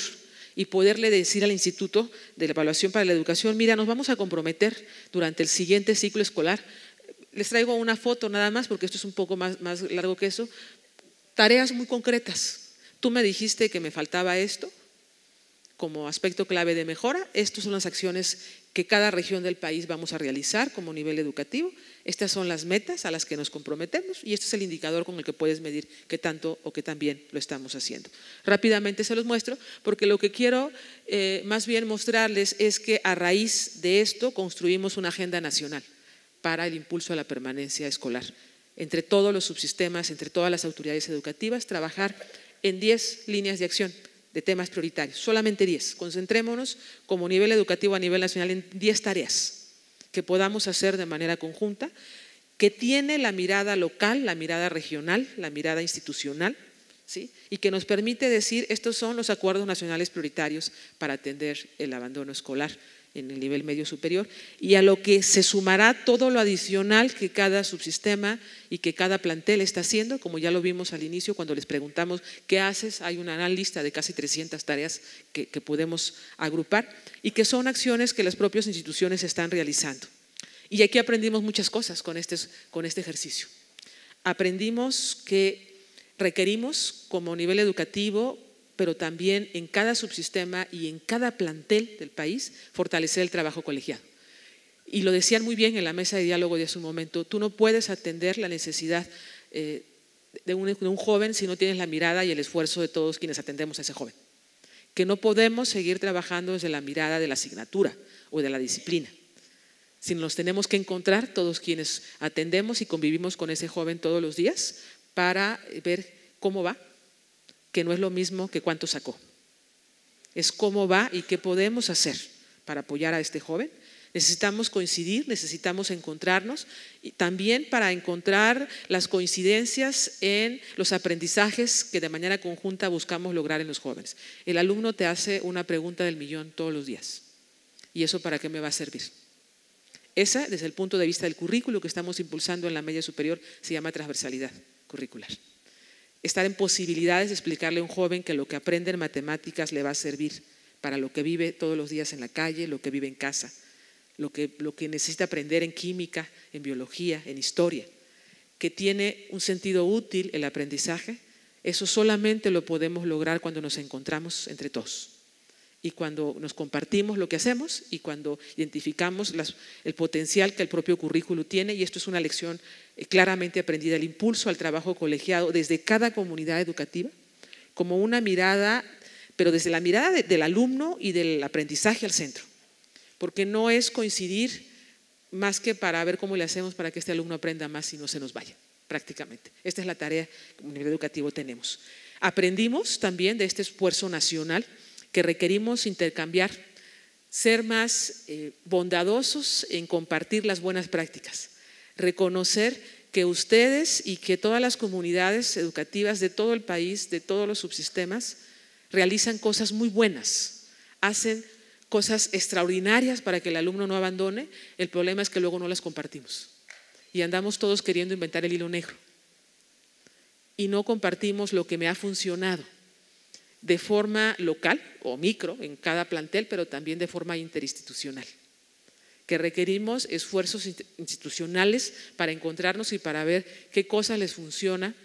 y poderle decir al Instituto de la Evaluación para la Educación: mira, nos vamos a comprometer durante el siguiente ciclo escolar. Les traigo una foto nada más porque esto es un poco más largo que eso. Tareas muy concretas. Tú me dijiste que me faltaba esto como aspecto clave de mejora. Estas son las acciones que cada región del país vamos a realizar como nivel educativo. Estas son las metas a las que nos comprometemos y este es el indicador con el que puedes medir qué tanto o qué tan bien lo estamos haciendo. Rápidamente se los muestro porque lo que quiero más bien mostrarles es que a raíz de esto construimos una agenda nacional para el impulso a la permanencia escolar. Entre todos los subsistemas, entre todas las autoridades educativas, trabajar en 10 líneas de acción de temas prioritarios, solamente 10. Concentrémonos como nivel educativo a nivel nacional en 10 tareas que podamos hacer de manera conjunta, que tiene la mirada local, la mirada regional, la mirada institucional, ¿sí? Y que nos permite decir: estos son los acuerdos nacionales prioritarios para atender el abandono escolar en el nivel medio superior, y a lo que se sumará todo lo adicional que cada subsistema y que cada plantel está haciendo, como ya lo vimos al inicio cuando les preguntamos ¿qué haces? Hay una gran lista de casi 300 tareas que podemos agrupar y que son acciones que las propias instituciones están realizando. Y aquí aprendimos muchas cosas con este ejercicio. Aprendimos que requerimos como nivel educativo, pero también en cada subsistema y en cada plantel del país, fortalecer el trabajo colegiado. Y lo decían muy bien en la mesa de diálogo de hace un momento: tú no puedes atender la necesidad de un joven si no tienes la mirada y el esfuerzo de todos quienes atendemos a ese joven. Que no podemos seguir trabajando desde la mirada de la asignatura o de la disciplina, sino nos tenemos que encontrar todos quienes atendemos y convivimos con ese joven todos los días para ver cómo va, que no es lo mismo que cuánto sacó. Es cómo va y qué podemos hacer para apoyar a este joven. Necesitamos coincidir, necesitamos encontrarnos y también para encontrar las coincidencias en los aprendizajes que de manera conjunta buscamos lograr en los jóvenes. El alumno te hace una pregunta del millón todos los días. ¿Y eso para qué me va a servir? Esa, desde el punto de vista del currículo que estamos impulsando en la media superior, se llama transversalidad curricular. Estar en posibilidades de explicarle a un joven que lo que aprende en matemáticas le va a servir para lo que vive todos los días en la calle, lo que vive en casa, lo que necesita aprender en química, en biología, en historia, que tiene un sentido útil el aprendizaje. Eso solamente lo podemos lograr cuando nos encontramos entre todos y cuando nos compartimos lo que hacemos y cuando identificamos el potencial que el propio currículo tiene. Y esto es una lección claramente aprendida, el impulso al trabajo colegiado desde cada comunidad educativa como una mirada, pero desde la mirada del alumno y del aprendizaje al centro, porque no es coincidir más que para ver cómo le hacemos para que este alumno aprenda más y no se nos vaya, prácticamente. Esta es la tarea que como nivel educativo tenemos. Aprendimos también de este esfuerzo nacional que requerimos intercambiar, ser más bondadosos en compartir las buenas prácticas. reconocer que ustedes y que todas las comunidades educativas de todo el país, de todos los subsistemas, realizan cosas muy buenas, hacen cosas extraordinarias para que el alumno no abandone. El problema es que luego no las compartimos y andamos todos queriendo inventar el hilo negro y no compartimos lo que me ha funcionado de forma local o micro en cada plantel, pero también de forma interinstitucional, que requerimos esfuerzos institucionales para encontrarnos y para ver qué cosas les funciona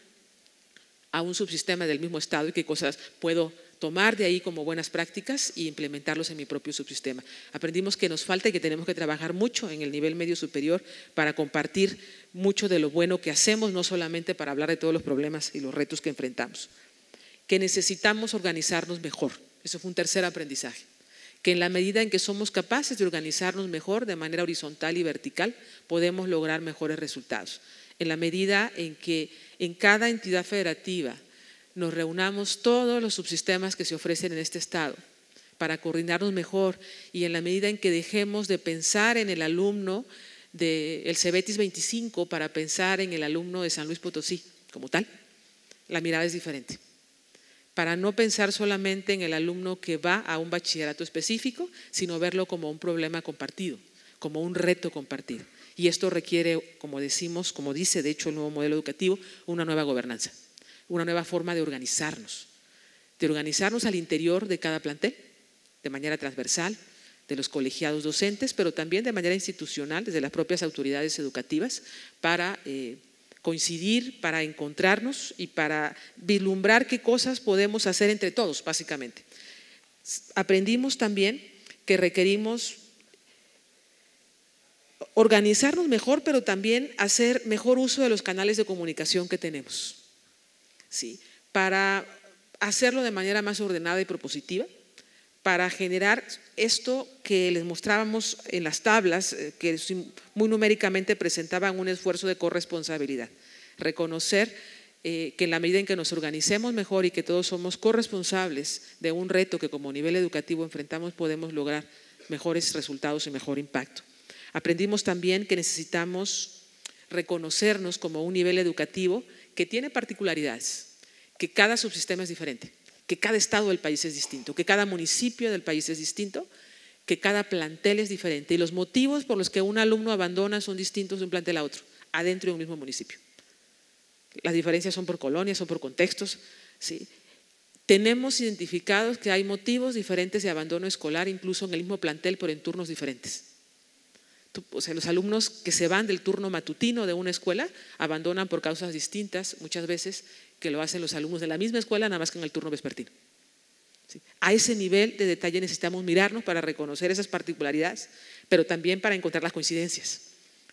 a un subsistema del mismo estado y qué cosas puedo tomar de ahí como buenas prácticas e implementarlos en mi propio subsistema. Aprendimos que nos falta y que tenemos que trabajar mucho en el nivel medio superior para compartir mucho de lo bueno que hacemos, no solamente para hablar de todos los problemas y los retos que enfrentamos. Que necesitamos organizarnos mejor. Eso fue un tercer aprendizaje. Que en la medida en que somos capaces de organizarnos mejor de manera horizontal y vertical, podemos lograr mejores resultados. En la medida en que en cada entidad federativa nos reunamos todos los subsistemas que se ofrecen en este estado para coordinarnos mejor, y en la medida en que dejemos de pensar en el alumno del Cebetis 25 para pensar en el alumno de San Luis Potosí como tal, la mirada es diferente. Para no pensar solamente en el alumno que va a un bachillerato específico, sino verlo como un problema compartido, como un reto compartido. Y esto requiere, como decimos, como dice de hecho el nuevo modelo educativo, una nueva gobernanza, una nueva forma de organizarnos al interior de cada plantel, de manera transversal, de los colegiados docentes, pero también de manera institucional, desde las propias autoridades educativas, para coincidir, para encontrarnos y para vislumbrar qué cosas podemos hacer entre todos, básicamente. Aprendimos también que requerimos organizarnos mejor, pero también hacer mejor uso de los canales de comunicación que tenemos, ¿sí? Para hacerlo de manera más ordenada y propositiva, para generar esto que les mostrábamos en las tablas, que muy numéricamente presentaban un esfuerzo de corresponsabilidad. Reconocer que en la medida en que nos organicemos mejor y que todos somos corresponsables de un reto que como nivel educativo enfrentamos, podemos lograr mejores resultados y mejor impacto. Aprendimos también que necesitamos reconocernos como un nivel educativo que tiene particularidades, que cada subsistema es diferente, que cada estado del país es distinto, que cada municipio del país es distinto, que cada plantel es diferente y los motivos por los que un alumno abandona son distintos de un plantel a otro, adentro de un mismo municipio. Las diferencias son por colonias, son por contextos, ¿sí? Tenemos identificados que hay motivos diferentes de abandono escolar, incluso en el mismo plantel, pero en turnos diferentes. O sea, los alumnos que se van del turno matutino de una escuela abandonan por causas distintas muchas veces que lo hacen los alumnos de la misma escuela, nada más que en el turno vespertino. ¿Sí? A ese nivel de detalle necesitamos mirarnos para reconocer esas particularidades, pero también para encontrar las coincidencias.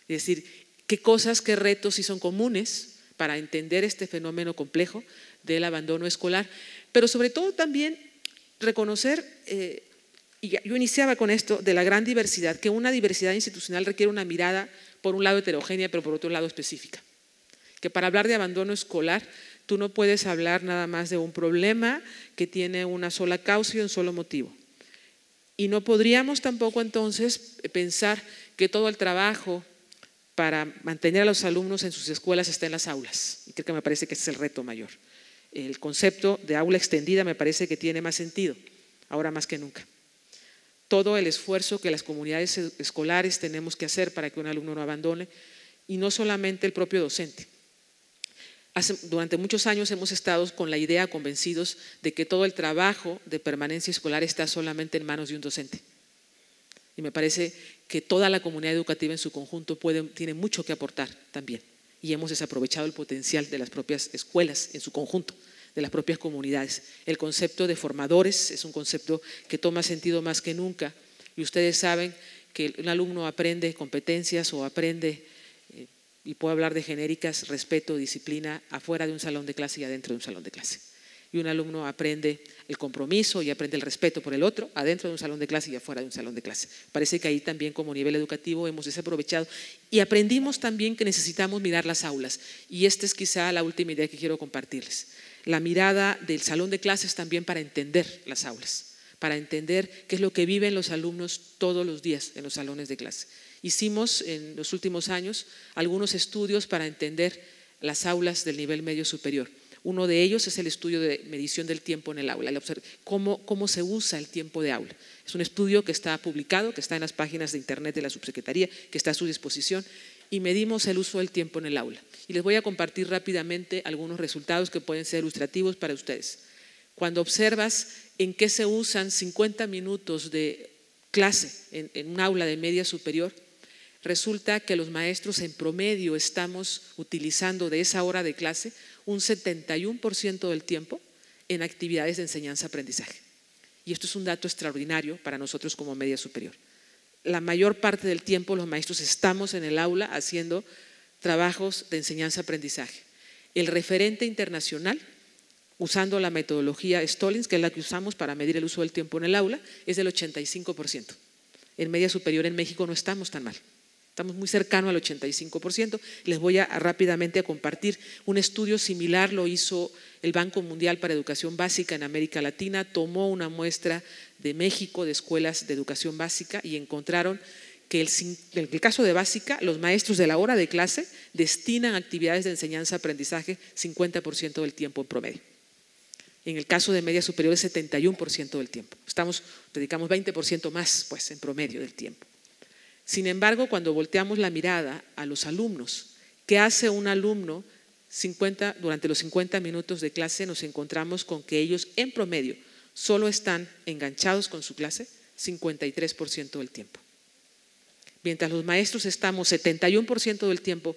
Es decir, qué cosas, qué retos sí son comunes para entender este fenómeno complejo del abandono escolar, pero sobre todo también reconocer, y yo iniciaba con esto, de la gran diversidad, que una diversidad institucional requiere una mirada por un lado heterogénea, pero por otro lado específica. Que para hablar de abandono escolar, tú no puedes hablar nada más de un problema que tiene una sola causa y un solo motivo. Y no podríamos tampoco entonces pensar que todo el trabajo para mantener a los alumnos en sus escuelas está en las aulas. Y creo que me parece que ese es el reto mayor. El concepto de aula extendida me parece que tiene más sentido, ahora más que nunca. Todo el esfuerzo que las comunidades escolares tenemos que hacer para que un alumno no abandone, y no solamente el propio docente. Durante muchos años hemos estado con la idea, convencidos de que todo el trabajo de permanencia escolar está solamente en manos de un docente. Y me parece que toda la comunidad educativa en su conjunto tiene mucho que aportar también. Y hemos desaprovechado el potencial de las propias escuelas en su conjunto, de las propias comunidades. El concepto de formadores es un concepto que toma sentido más que nunca. Y ustedes saben que un alumno aprende competencias o aprende, y puedo hablar de genéricas, respeto, disciplina, afuera de un salón de clase y adentro de un salón de clase. Y un alumno aprende el compromiso y aprende el respeto por el otro, adentro de un salón de clase y afuera de un salón de clase. Parece que ahí también como nivel educativo hemos desaprovechado y aprendimos también que necesitamos mirar las aulas. Y esta es quizá la última idea que quiero compartirles. La mirada del salón de clases también para entender las aulas, para entender qué es lo que viven los alumnos todos los días en los salones de clase. Hicimos en los últimos años algunos estudios para entender las aulas del nivel medio superior. Uno de ellos es el estudio de medición del tiempo en el aula, cómo se usa el tiempo de aula. Es un estudio que está publicado, que está en las páginas de internet de la subsecretaría, que está a su disposición, y medimos el uso del tiempo en el aula. Y les voy a compartir rápidamente algunos resultados que pueden ser ilustrativos para ustedes. Cuando observas en qué se usan 50 minutos de clase en un aula de media superior, resulta que los maestros en promedio estamos utilizando de esa hora de clase un 71% del tiempo en actividades de enseñanza-aprendizaje. Y esto es un dato extraordinario para nosotros como media superior. La mayor parte del tiempo los maestros estamos en el aula haciendo trabajos de enseñanza-aprendizaje. El referente internacional, usando la metodología Stollings, que es la que usamos para medir el uso del tiempo en el aula, es del 85%. En media superior en México no estamos tan mal. Estamos muy cercanos al 85%. Les voy rápidamente a compartir un estudio similar, lo hizo el Banco Mundial para Educación Básica en América Latina, tomó una muestra de México de escuelas de educación básica y encontraron que en el caso de básica, los maestros de la hora de clase destinan actividades de enseñanza-aprendizaje 50% del tiempo en promedio. En el caso de media superior es 71% del tiempo. Dedicamos 20% más pues, en promedio del tiempo. Sin embargo, cuando volteamos la mirada a los alumnos, ¿qué hace un alumno durante los 50 minutos de clase? Nos encontramos con que ellos en promedio solo están enganchados con su clase 53% del tiempo. Mientras los maestros estamos 71% del tiempo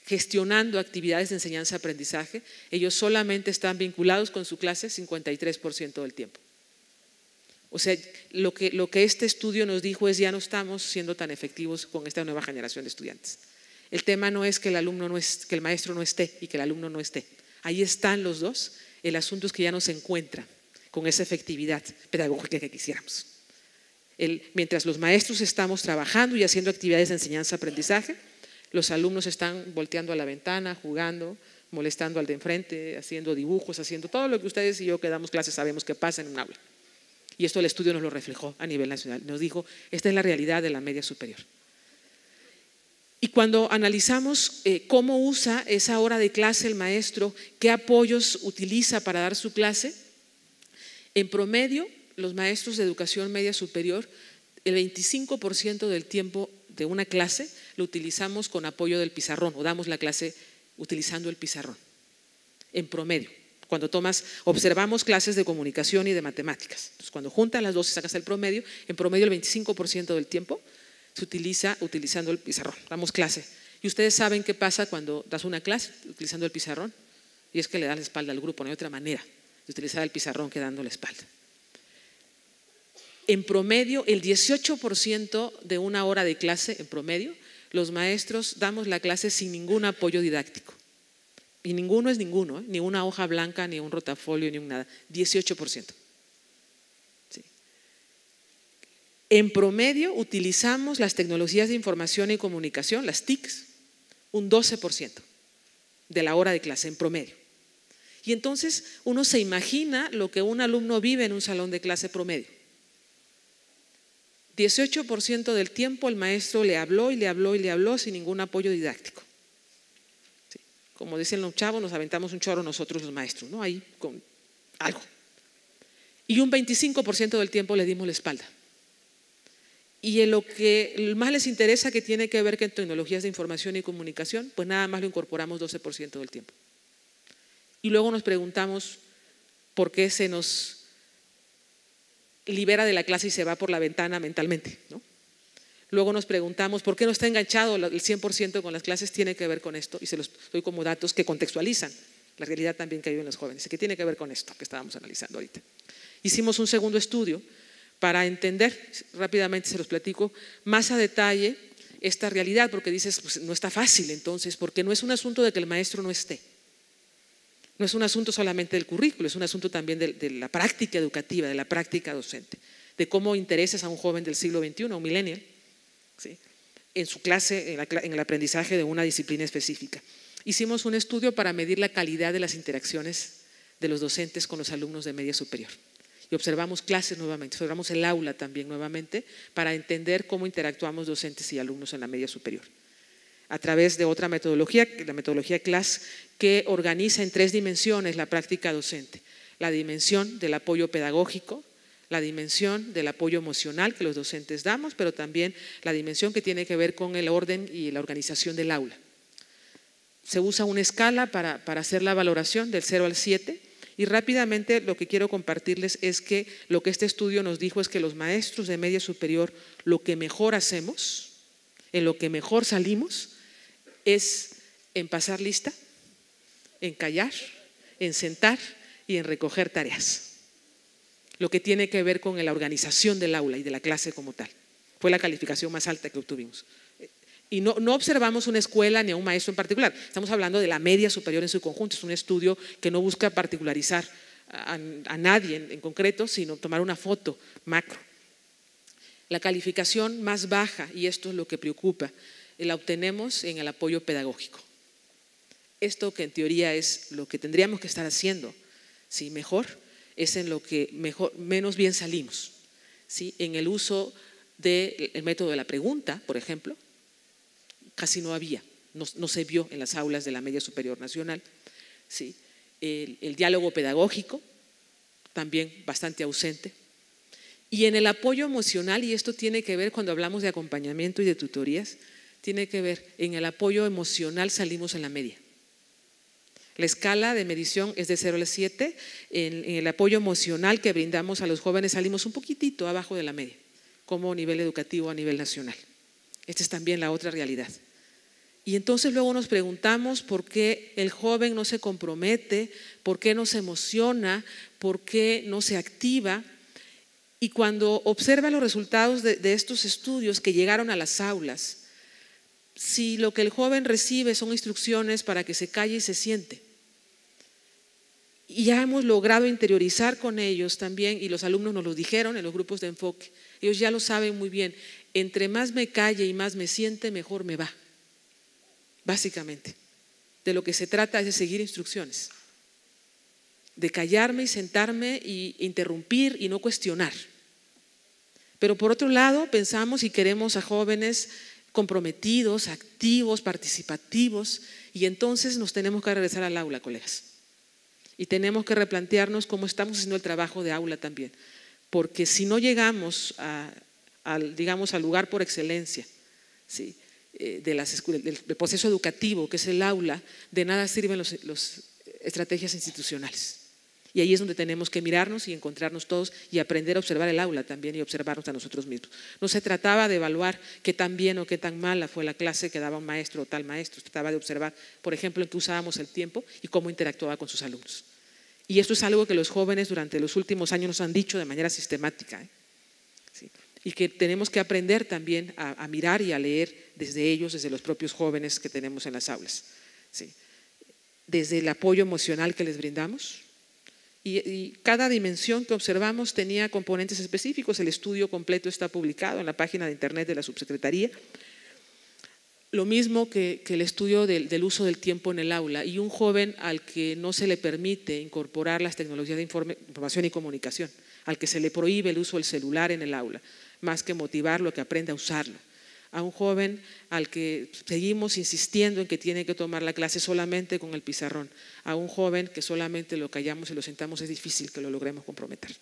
gestionando actividades de enseñanza-aprendizaje, ellos solamente están vinculados con su clase 53% del tiempo. O sea, lo que este estudio nos dijo es ya no estamos siendo tan efectivos con esta nueva generación de estudiantes. El tema no es que el maestro no esté y que el alumno no esté. Ahí están los dos. El asunto es que ya no se encuentran con esa efectividad pedagógica que quisiéramos. Mientras los maestros estamos trabajando y haciendo actividades de enseñanza-aprendizaje, los alumnos están volteando a la ventana, jugando, molestando al de enfrente, haciendo dibujos, haciendo todo lo que ustedes y yo que damos clases sabemos que pasa en un aula. Y esto el estudio nos lo reflejó a nivel nacional. Nos dijo, esta es la realidad de la media superior. Y cuando analizamos cómo usa esa hora de clase el maestro, qué apoyos utiliza para dar su clase, en promedio, los maestros de educación media superior, el 25% del tiempo de una clase lo utilizamos con apoyo del pizarrón o damos la clase utilizando el pizarrón, en promedio. Cuando observamos clases de comunicación y de matemáticas. Entonces, cuando juntas las dos y sacas el promedio, en promedio el 25% del tiempo se utiliza utilizando el pizarrón. Damos clase. Y ustedes saben qué pasa cuando das una clase utilizando el pizarrón. Y es que le das la espalda al grupo, no hay otra manera de utilizar el pizarrón que dando la espalda. En promedio, el 18% de una hora de clase, en promedio, los maestros damos la clase sin ningún apoyo didáctico. Y ninguno es ninguno, ni una hoja blanca, ni un rotafolio, ni un nada. 18%. Sí. En promedio utilizamos las tecnologías de información y comunicación, las TICs, un 12% de la hora de clase en promedio. Y entonces uno se imagina lo que un alumno vive en un salón de clase promedio. 18% del tiempo el maestro le habló y le habló y le habló sin ningún apoyo didáctico. Como dicen los chavos, nos aventamos un chorro nosotros los maestros, ¿no? Ahí con algo. Y un 25% del tiempo le dimos la espalda. Y en lo que más les interesa, que tiene que ver con tecnologías de información y comunicación, pues nada más lo incorporamos 12% del tiempo. Y luego nos preguntamos por qué se nos libera de la clase y se va por la ventana mentalmente, ¿no? Luego nos preguntamos por qué no está enganchado el 100% con las clases. Tiene que ver con esto y se los doy como datos que contextualizan la realidad también que viven los jóvenes, que tiene que ver con esto que estábamos analizando ahorita. Hicimos un segundo estudio para entender, rápidamente se los platico, más a detalle esta realidad, porque dices, pues no está fácil entonces, porque no es un asunto de que el maestro no esté. No es un asunto solamente del currículo, es un asunto también de la práctica educativa, de la práctica docente, de cómo interesas a un joven del siglo XXI, a un millennial, ¿sí? En su clase, en el aprendizaje de una disciplina específica. Hicimos un estudio para medir la calidad de las interacciones de los docentes con los alumnos de media superior. y observamos clases nuevamente, observamos el aula también nuevamente para entender cómo interactuamos docentes y alumnos en la media superior. A través de otra metodología, la metodología CLASS, que organiza en 3 dimensiones la práctica docente. La dimensión del apoyo pedagógico, la dimensión del apoyo emocional que los docentes damos, pero también la dimensión que tiene que ver con el orden y la organización del aula. Se usa una escala para hacer la valoración del 0 al 7 y rápidamente lo que quiero compartirles es que lo que este estudio nos dijo es que los maestros de media superior lo que mejor hacemos, en lo que mejor salimos, es en pasar lista, en callar, en sentar y en recoger tareas. Lo que tiene que ver con la organización del aula y de la clase como tal. Fue la calificación más alta que obtuvimos. Y no observamos una escuela ni a un maestro en particular. Estamos hablando de la media superior en su conjunto. Es un estudio que no busca particularizar a nadie en concreto, sino tomar una foto macro. La calificación más baja, y esto es lo que preocupa, la obtenemos en el apoyo pedagógico. Esto que en teoría es lo que tendríamos que estar haciendo, ¿sí? Mejor, es en lo que menos bien salimos, ¿sí? En el uso del método de la pregunta, por ejemplo, casi no había, no se vio en las aulas de la media superior nacional, ¿sí? El diálogo pedagógico, también bastante ausente. Y en el apoyo emocional, y esto tiene que ver cuando hablamos de acompañamiento y de tutorías, tiene que ver, en el apoyo emocional salimos en la media. La escala de medición es de 0 al 7, en el apoyo emocional que brindamos a los jóvenes salimos un poquitito abajo de la media, como nivel educativo a nivel nacional. Esta es también la otra realidad. Y entonces luego nos preguntamos por qué el joven no se compromete, por qué no se emociona, por qué no se activa. Y cuando observa los resultados de estos estudios que llegaron a las aulas, si lo que el joven recibe son instrucciones para que se calle y se siente, y ya hemos logrado interiorizar con ellos también, y los alumnos nos lo dijeron en los grupos de enfoque, ellos ya lo saben muy bien, entre más me calle y más me siente, mejor me va. Básicamente, de lo que se trata es de seguir instrucciones, de callarme y sentarme e interrumpir y no cuestionar. Pero por otro lado, pensamos y queremos a jóvenes comprometidos, activos, participativos, y entonces nos tenemos que regresar al aula, colegas. Y tenemos que replantearnos cómo estamos haciendo el trabajo de aula también, porque si no llegamos al lugar por excelencia, ¿sí? Del proceso educativo, que es el aula, de nada sirven las estrategias institucionales. Y ahí es donde tenemos que mirarnos y encontrarnos todos y aprender a observar el aula también y observarnos a nosotros mismos. No se trataba de evaluar qué tan bien o qué tan mala fue la clase que daba un maestro o tal maestro. Se trataba de observar, por ejemplo, en qué usábamos el tiempo y cómo interactuaba con sus alumnos. Y esto es algo que los jóvenes durante los últimos años nos han dicho de manera sistemática, ¿sí? Y que tenemos que aprender también a mirar y a leer desde ellos, desde los propios jóvenes que tenemos en las aulas, ¿sí? Desde el apoyo emocional que les brindamos. Y cada dimensión que observamos tenía componentes específicos. El estudio completo está publicado en la página de internet de la subsecretaría. Lo mismo que el estudio del uso del tiempo en el aula, y un joven al que no se le permite incorporar las tecnologías de información y comunicación, al que se le prohíbe el uso del celular en el aula, más que motivarlo a que aprenda a usarlo. A un joven al que seguimos insistiendo en que tiene que tomar la clase solamente con el pizarrón. A un joven que solamente lo callamos y lo sentamos, es difícil que lo logremos comprometer.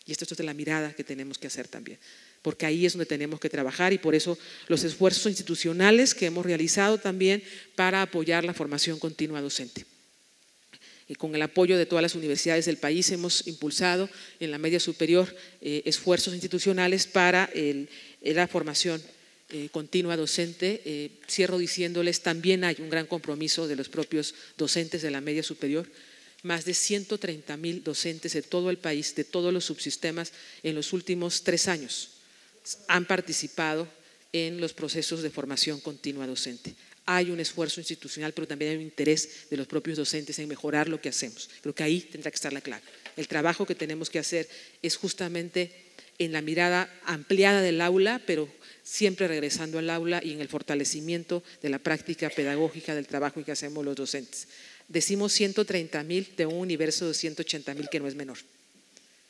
Y esto es de la mirada que tenemos que hacer también, porque ahí es donde tenemos que trabajar, y por eso los esfuerzos institucionales que hemos realizado también para apoyar la formación continua docente. Y con el apoyo de todas las universidades del país hemos impulsado en la media superior esfuerzos institucionales para la formación continua docente. Cierro diciéndoles, también hay un gran compromiso de los propios docentes de la media superior. Más de 130,000 docentes de todo el país, de todos los subsistemas, en los últimos 3 años han participado en los procesos de formación continua docente. Hay un esfuerzo institucional, pero también hay un interés de los propios docentes en mejorar lo que hacemos. Creo que ahí tendrá que estar la clave. El trabajo que tenemos que hacer es justamente en la mirada ampliada del aula, pero siempre regresando al aula y en el fortalecimiento de la práctica pedagógica del trabajo que hacemos los docentes. Decimos 130,000 de un universo de 180,000 que no es menor.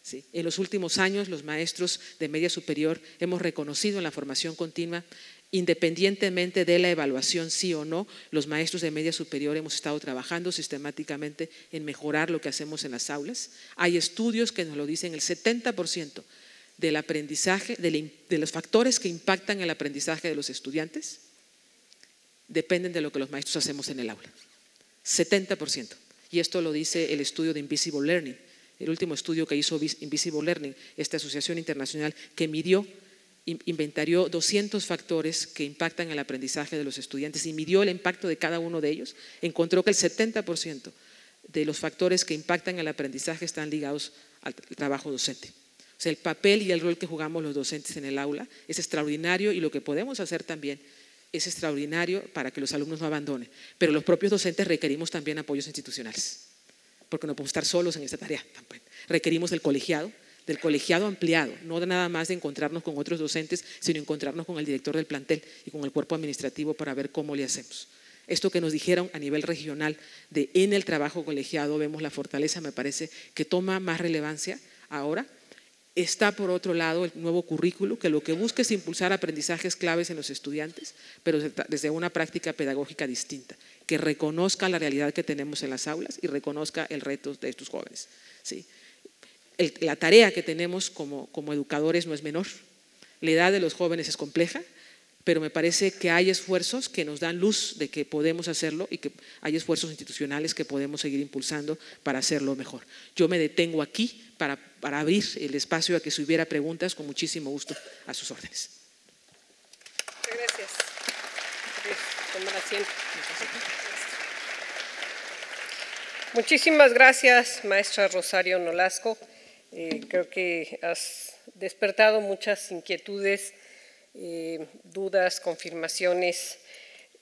¿sí? En los últimos años, los maestros de media superior hemos reconocido en la formación continua, independientemente de la evaluación sí o no, los maestros de media superior hemos estado trabajando sistemáticamente en mejorar lo que hacemos en las aulas. Hay estudios que nos lo dicen, el 70% del aprendizaje, de los factores que impactan el aprendizaje de los estudiantes dependen de lo que los maestros hacemos en el aula. 70%. Y esto lo dice el estudio de Invisible Learning, el último estudio que hizo Invisible Learning, esta asociación internacional que inventarió 200 factores que impactan el aprendizaje de los estudiantes y midió el impacto de cada uno de ellos. Encontró que el 70% de los factores que impactan el aprendizaje están ligados al trabajo docente. O sea, el papel y el rol que jugamos los docentes en el aula es extraordinario, y lo que podemos hacer también es extraordinario para que los alumnos no abandonen. Pero los propios docentes requerimos también apoyos institucionales, porque no podemos estar solos en esta tarea. Requerimos del colegiado ampliado, no nada más de encontrarnos con otros docentes, sino encontrarnos con el director del plantel y con el cuerpo administrativo para ver cómo le hacemos. Esto que nos dijeron a nivel regional en el trabajo colegiado, vemos la fortaleza, me parece que toma más relevancia ahora. Está por otro lado el nuevo currículo, que lo que busca es impulsar aprendizajes claves en los estudiantes, pero desde una práctica pedagógica distinta, que reconozca la realidad que tenemos en las aulas y reconozca el reto de estos jóvenes, ¿sí? La tarea que tenemos como educadores no es menor. La edad de los jóvenes es compleja, pero me parece que hay esfuerzos que nos dan luz de que podemos hacerlo, y que hay esfuerzos institucionales que podemos seguir impulsando para hacerlo mejor. Yo me detengo aquí para abrir el espacio a que si hubiera preguntas, con muchísimo gusto, a sus órdenes. Gracias. Tomar asiento. Muchísimas gracias, maestra Rosario Nolasco. Creo que has despertado muchas inquietudes, dudas, confirmaciones,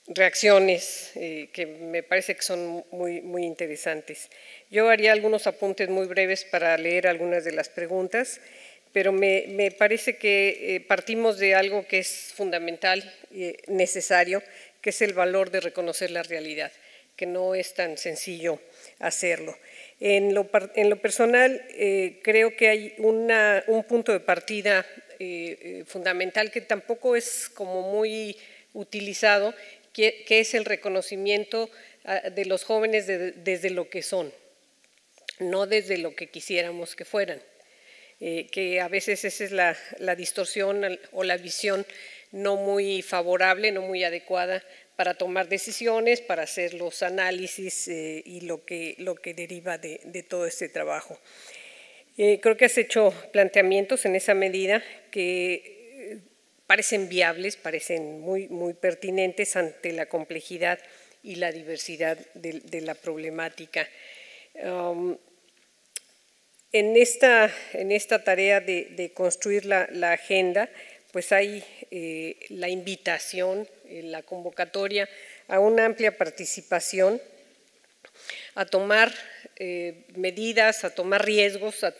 reacciones que me parece que son muy interesantes. Yo haría algunos apuntes muy breves para leer algunas de las preguntas, pero me parece que partimos de algo que es fundamental y necesario, que es el valor de reconocer la realidad, que no es tan sencillo hacerlo. En lo personal, creo que hay un punto de partida fundamental que tampoco es como muy utilizado, que es el reconocimiento de los jóvenes desde lo que son, no desde lo que quisiéramos que fueran, que a veces esa es la distorsión o la visión no muy favorable, no muy adecuada para tomar decisiones, para hacer los análisis y lo que deriva de todo este trabajo. Creo que has hecho planteamientos en esa medida que parecen viables, parecen muy pertinentes ante la complejidad y la diversidad de la problemática. En esta tarea de construir la agenda, pues hay la invitación, la convocatoria a una amplia participación, a tomar medidas, a tomar riesgos, a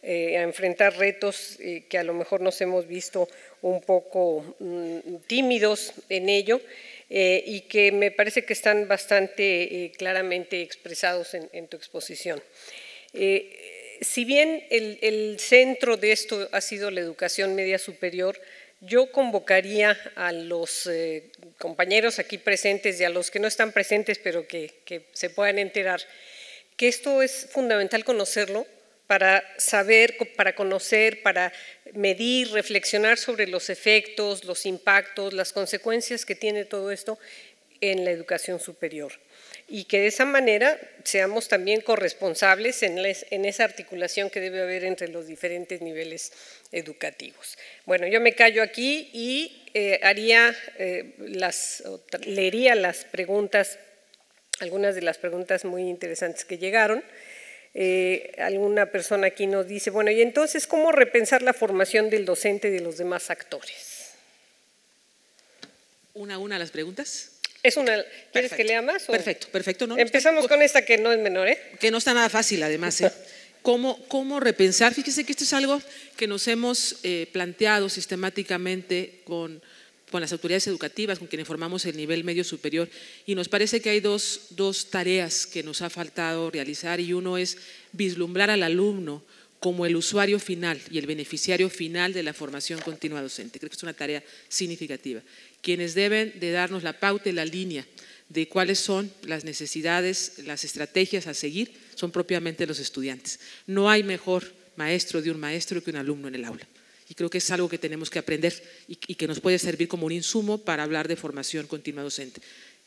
enfrentar retos que a lo mejor nos hemos visto un poco tímidos en ello, y que me parece que están bastante claramente expresados en tu exposición. Si bien el centro de esto ha sido la educación media superior, yo convocaría a los compañeros aquí presentes y a los que no están presentes, pero que se puedan enterar, que esto es fundamental conocerlo para saber, para conocer, para medir, reflexionar sobre los efectos, los impactos, las consecuencias que tiene todo esto en la educación superior. Y que de esa manera seamos también corresponsables en esa articulación que debe haber entre los diferentes niveles educativos. Bueno, yo me callo aquí y leería las preguntas, algunas de las preguntas muy interesantes que llegaron. Alguna persona aquí nos dice, bueno, y entonces, ¿cómo repensar la formación del docente y de los demás actores? Una a las preguntas. ¿Quieres Perfecto. que lea más? Perfecto. No, empezamos con esta que no es menor, ¿eh? Que no está nada fácil, además. ¿Cómo repensar? Fíjese que esto es algo que nos hemos planteado sistemáticamente con las autoridades educativas, con quienes formamos el nivel medio superior, y nos parece que hay dos tareas que nos ha faltado realizar, y uno es vislumbrar al alumno como el usuario final y el beneficiario final de la formación continua docente. Creo que es una tarea significativa. Quienes deben de darnos la pauta y la línea de cuáles son las necesidades, las estrategias a seguir, son propiamente los estudiantes. No hay mejor maestro de un maestro que un alumno en el aula. Y creo que es algo que tenemos que aprender y que nos puede servir como un insumo para hablar de formación continua docente.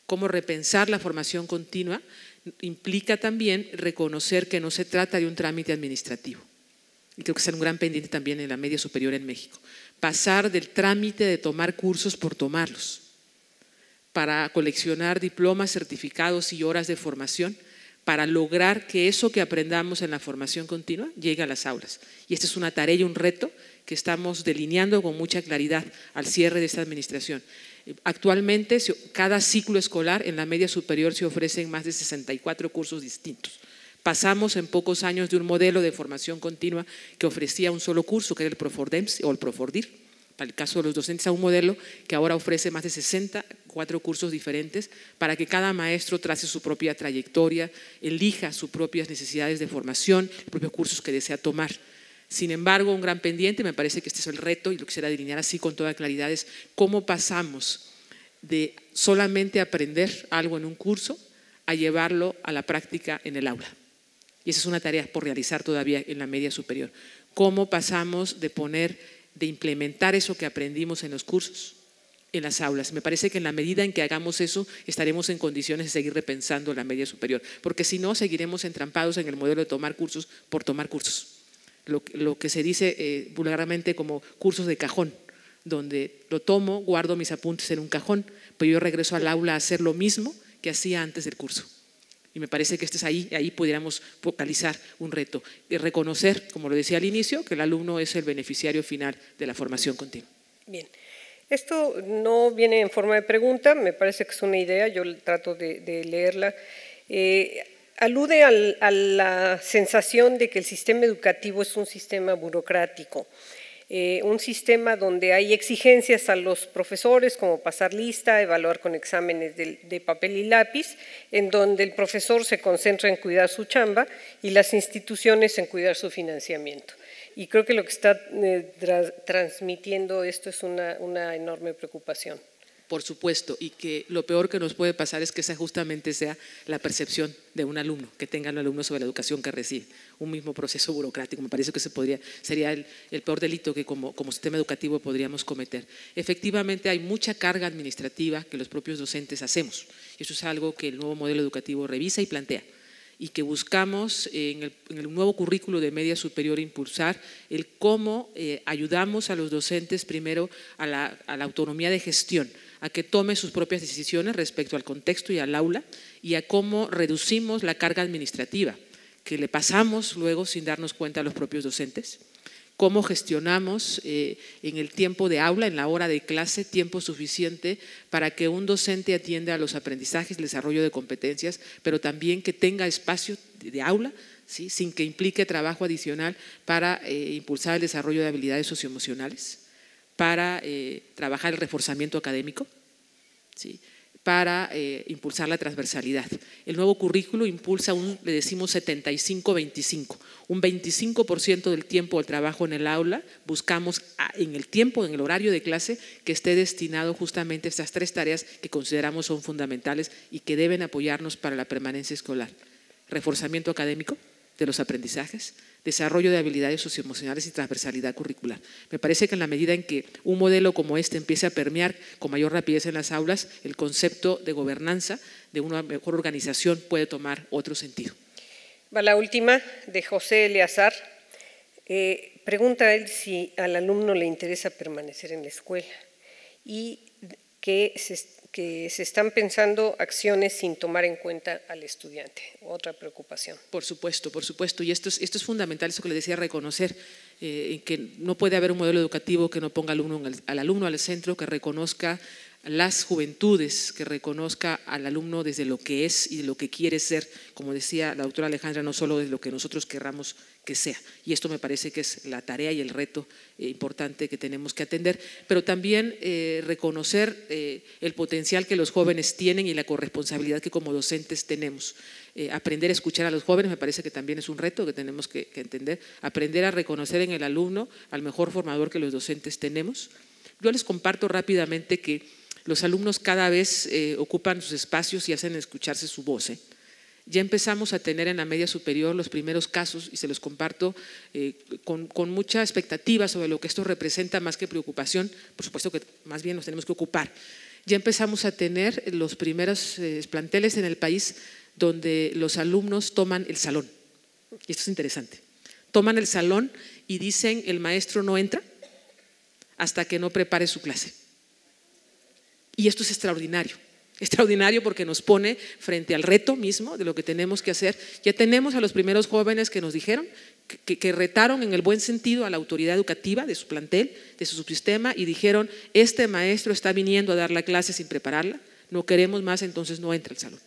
Cómo repensar la formación continua implica también reconocer que no se trata de un trámite administrativo. Y creo que es un gran pendiente también en la media superior en México. Pasar del trámite de tomar cursos por tomarlos, para coleccionar diplomas, certificados y horas de formación, para lograr que eso que aprendamos en la formación continua llegue a las aulas. Y esta es una tarea y un reto que estamos delineando con mucha claridad al cierre de esta administración. Actualmente, cada ciclo escolar en la media superior se ofrecen más de 64 cursos distintos. Pasamos en pocos años de un modelo de formación continua que ofrecía un solo curso, que era el Profordems o el Profordir, para el caso de los docentes, a un modelo que ahora ofrece más de 64 cursos diferentes para que cada maestro trace su propia trayectoria, elija sus propias necesidades de formación, los propios cursos que desea tomar. Sin embargo, un gran pendiente, me parece que este es el reto y lo quisiera delinear así con toda claridad, es cómo pasamos de solamente aprender algo en un curso a llevarlo a la práctica en el aula. Y esa es una tarea por realizar todavía en la media superior. ¿Cómo pasamos de implementar eso que aprendimos en los cursos en las aulas? Me parece que en la medida en que hagamos eso estaremos en condiciones de seguir repensando la media superior, porque si no seguiremos entrampados en el modelo de tomar cursos por tomar cursos, lo que se dice vulgarmente como cursos de cajón, donde lo tomo, guardo mis apuntes en un cajón, pero yo regreso al aula a hacer lo mismo que hacía antes del curso. Y me parece que ahí pudiéramos focalizar un reto y reconocer, como lo decía al inicio, que el alumno es el beneficiario final de la formación continua. Bien, esto no viene en forma de pregunta, me parece que es una idea, yo trato de leerla. Alude a la sensación de que el sistema educativo es un sistema burocrático. Un sistema donde hay exigencias a los profesores como pasar lista, evaluar con exámenes de papel y lápiz, en donde el profesor se concentra en cuidar su chamba y las instituciones en cuidar su financiamiento. Y creo que lo que está transmitiendo esto es una enorme preocupación. Por supuesto, y que lo peor que nos puede pasar es que esa justamente sea la percepción de un alumno, que tenga un alumno sobre la educación que recibe, un mismo proceso burocrático. Me parece que sería el peor delito que como sistema educativo podríamos cometer. Efectivamente, hay mucha carga administrativa que los propios docentes hacemos. Eso es algo que el nuevo modelo educativo revisa y plantea, y que buscamos en el nuevo currículo de media superior impulsar el cómo ayudamos a los docentes primero a la autonomía de gestión, a que tome sus propias decisiones respecto al contexto y al aula, y a cómo reducimos la carga administrativa que le pasamos luego sin darnos cuenta a los propios docentes. Cómo gestionamos en el tiempo de aula, en la hora de clase, tiempo suficiente para que un docente atienda a los aprendizajes, el desarrollo de competencias, pero también que tenga espacio de aula, ¿sí?, sin que implique trabajo adicional para impulsar el desarrollo de habilidades socioemocionales, para trabajar el reforzamiento académico, ¿sí?, para impulsar la transversalidad. El nuevo currículo impulsa le decimos 75-25, un 25% del tiempo del trabajo en el aula buscamos en el horario de clase que esté destinado justamente a estas tres tareas que consideramos son fundamentales y que deben apoyarnos para la permanencia escolar: reforzamiento académico de los aprendizajes, desarrollo de habilidades socioemocionales y transversalidad curricular. Me parece que en la medida en que un modelo como este empiece a permear con mayor rapidez en las aulas, el concepto de gobernanza, de una mejor organización, puede tomar otro sentido. Va la última, de José Eleazar. Pregunta a él si al alumno le interesa permanecer en la escuela y que se están pensando acciones sin tomar en cuenta al estudiante. Otra preocupación. Por supuesto. Y esto es fundamental, eso que le decía, reconocer que no puede haber un modelo educativo que no ponga al alumno al centro, que reconozca las juventudes, que reconozca al alumno desde lo que es y de lo que quiere ser, como decía la doctora Alejandra, no solo desde lo que nosotros querramos que sea. Y esto me parece que es la tarea y el reto importante que tenemos que atender, pero también reconocer el potencial que los jóvenes tienen y la corresponsabilidad que como docentes tenemos. Aprender a escuchar a los jóvenes me parece que también es un reto que tenemos que entender, aprender a reconocer en el alumno al mejor formador que los docentes tenemos. Yo les comparto rápidamente que los alumnos cada vez ocupan sus espacios y hacen escucharse su voz. Ya empezamos a tener en la media superior los primeros casos y se los comparto con mucha expectativa sobre lo que esto representa más que preocupación. Por supuesto que más bien nos tenemos que ocupar. Ya empezamos a tener los primeros planteles en el país donde los alumnos toman el salón. Y esto es interesante. Toman el salón y dicen: el maestro no entra hasta que no prepare su clase. Y esto es extraordinario. Extraordinario porque nos pone frente al reto mismo de lo que tenemos que hacer. Ya tenemos a los primeros jóvenes que nos dijeron que retaron en el buen sentido a la autoridad educativa de su plantel, de su subsistema, y dijeron: este maestro está viniendo a dar la clase sin prepararla, no queremos más, entonces no entra al salón.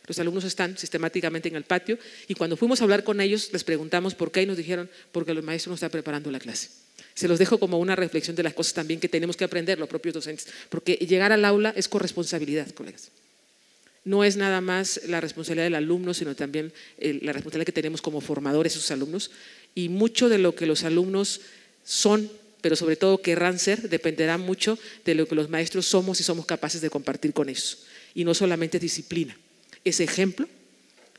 Los alumnos están sistemáticamente en el patio y cuando fuimos a hablar con ellos les preguntamos por qué y nos dijeron: porque el maestro no está preparando la clase. Se los dejo como una reflexión de las cosas también que tenemos que aprender los propios docentes, porque llegar al aula es corresponsabilidad, colegas. No es nada más la responsabilidad del alumno, sino también la responsabilidad que tenemos como formadores de sus alumnos, y mucho de lo que los alumnos son, pero sobre todo querrán ser, dependerá mucho de lo que los maestros somos y somos capaces de compartir con ellos. Y no solamente es disciplina, es ejemplo,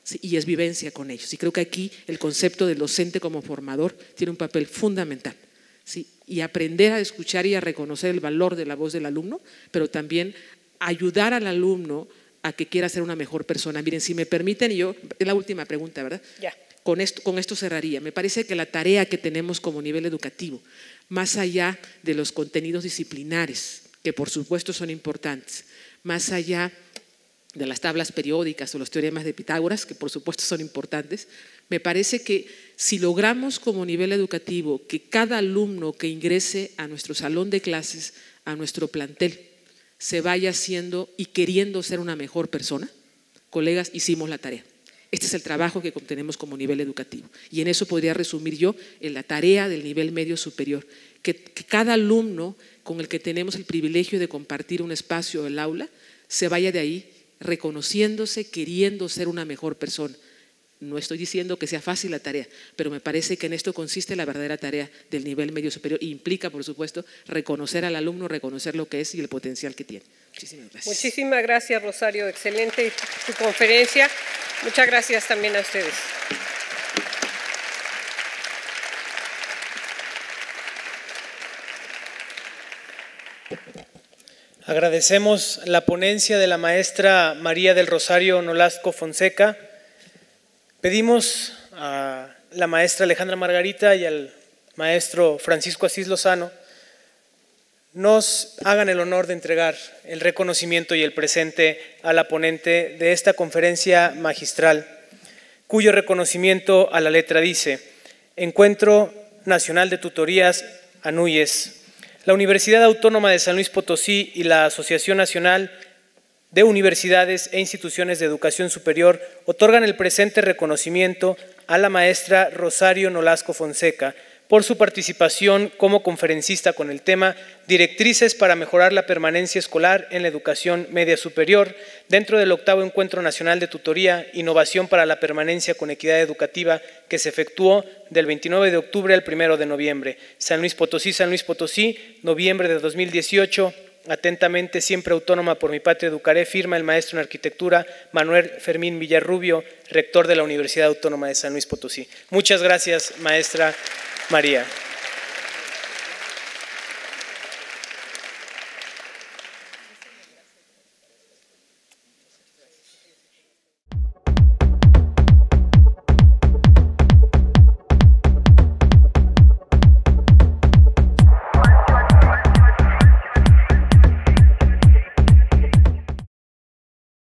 ¿sí? Y es vivencia con ellos. Y creo que aquí el concepto del docente como formador tiene un papel fundamental. ¿Sí? Y aprender a escuchar y a reconocer el valor de la voz del alumno, pero también ayudar al alumno a que quiera ser una mejor persona. Miren, si me permiten, y yo, es la última pregunta, ¿verdad? Ya. Con esto cerraría. Me parece que la tarea que tenemos como nivel educativo, más allá de los contenidos disciplinares, que por supuesto son importantes, más allá de las tablas periódicas o los teoremas de Pitágoras, que por supuesto son importantes, me parece que si logramos como nivel educativo que cada alumno que ingrese a nuestro salón de clases, a nuestro plantel, se vaya haciendo y queriendo ser una mejor persona, colegas, hicimos la tarea. Este es el trabajo que tenemos como nivel educativo. Y en eso podría resumir yo en la tarea del nivel medio superior, que cada alumno con el que tenemos el privilegio de compartir un espacio del aula, se vaya de ahí reconociéndose, queriendo ser una mejor persona. No estoy diciendo que sea fácil la tarea, pero me parece que en esto consiste la verdadera tarea del nivel medio superior e implica, por supuesto, reconocer al alumno, reconocer lo que es y el potencial que tiene. Muchísimas gracias. Muchísimas gracias, Rosario. Excelente tu conferencia. Muchas gracias también a ustedes. Agradecemos la ponencia de la maestra María del Rosario Nolasco Fonseca. Pedimos a la maestra Alejandra Margarita y al maestro Francisco Asís Lozano nos hagan el honor de entregar el reconocimiento y el presente a la ponente de esta conferencia magistral, cuyo reconocimiento a la letra dice: Encuentro Nacional de Tutorías ANUYES. La Universidad Autónoma de San Luis Potosí y la Asociación Nacional de Universidades e Instituciones de Educación Superior otorgan el presente reconocimiento a la maestra Rosario Nolasco Fonseca por su participación como conferencista con el tema Directrices para mejorar la permanencia escolar en la educación media superior dentro del 8º Encuentro Nacional de Tutoría Innovación para la Permanencia con Equidad Educativa que se efectuó del 29 de octubre al 1 de noviembre. San Luis Potosí, noviembre de 2018. Atentamente, siempre autónoma por mi patria educaré, firma el maestro en arquitectura Manuel Fermín Villarrubio, rector de la Universidad Autónoma de San Luis Potosí. Muchas gracias, maestra María.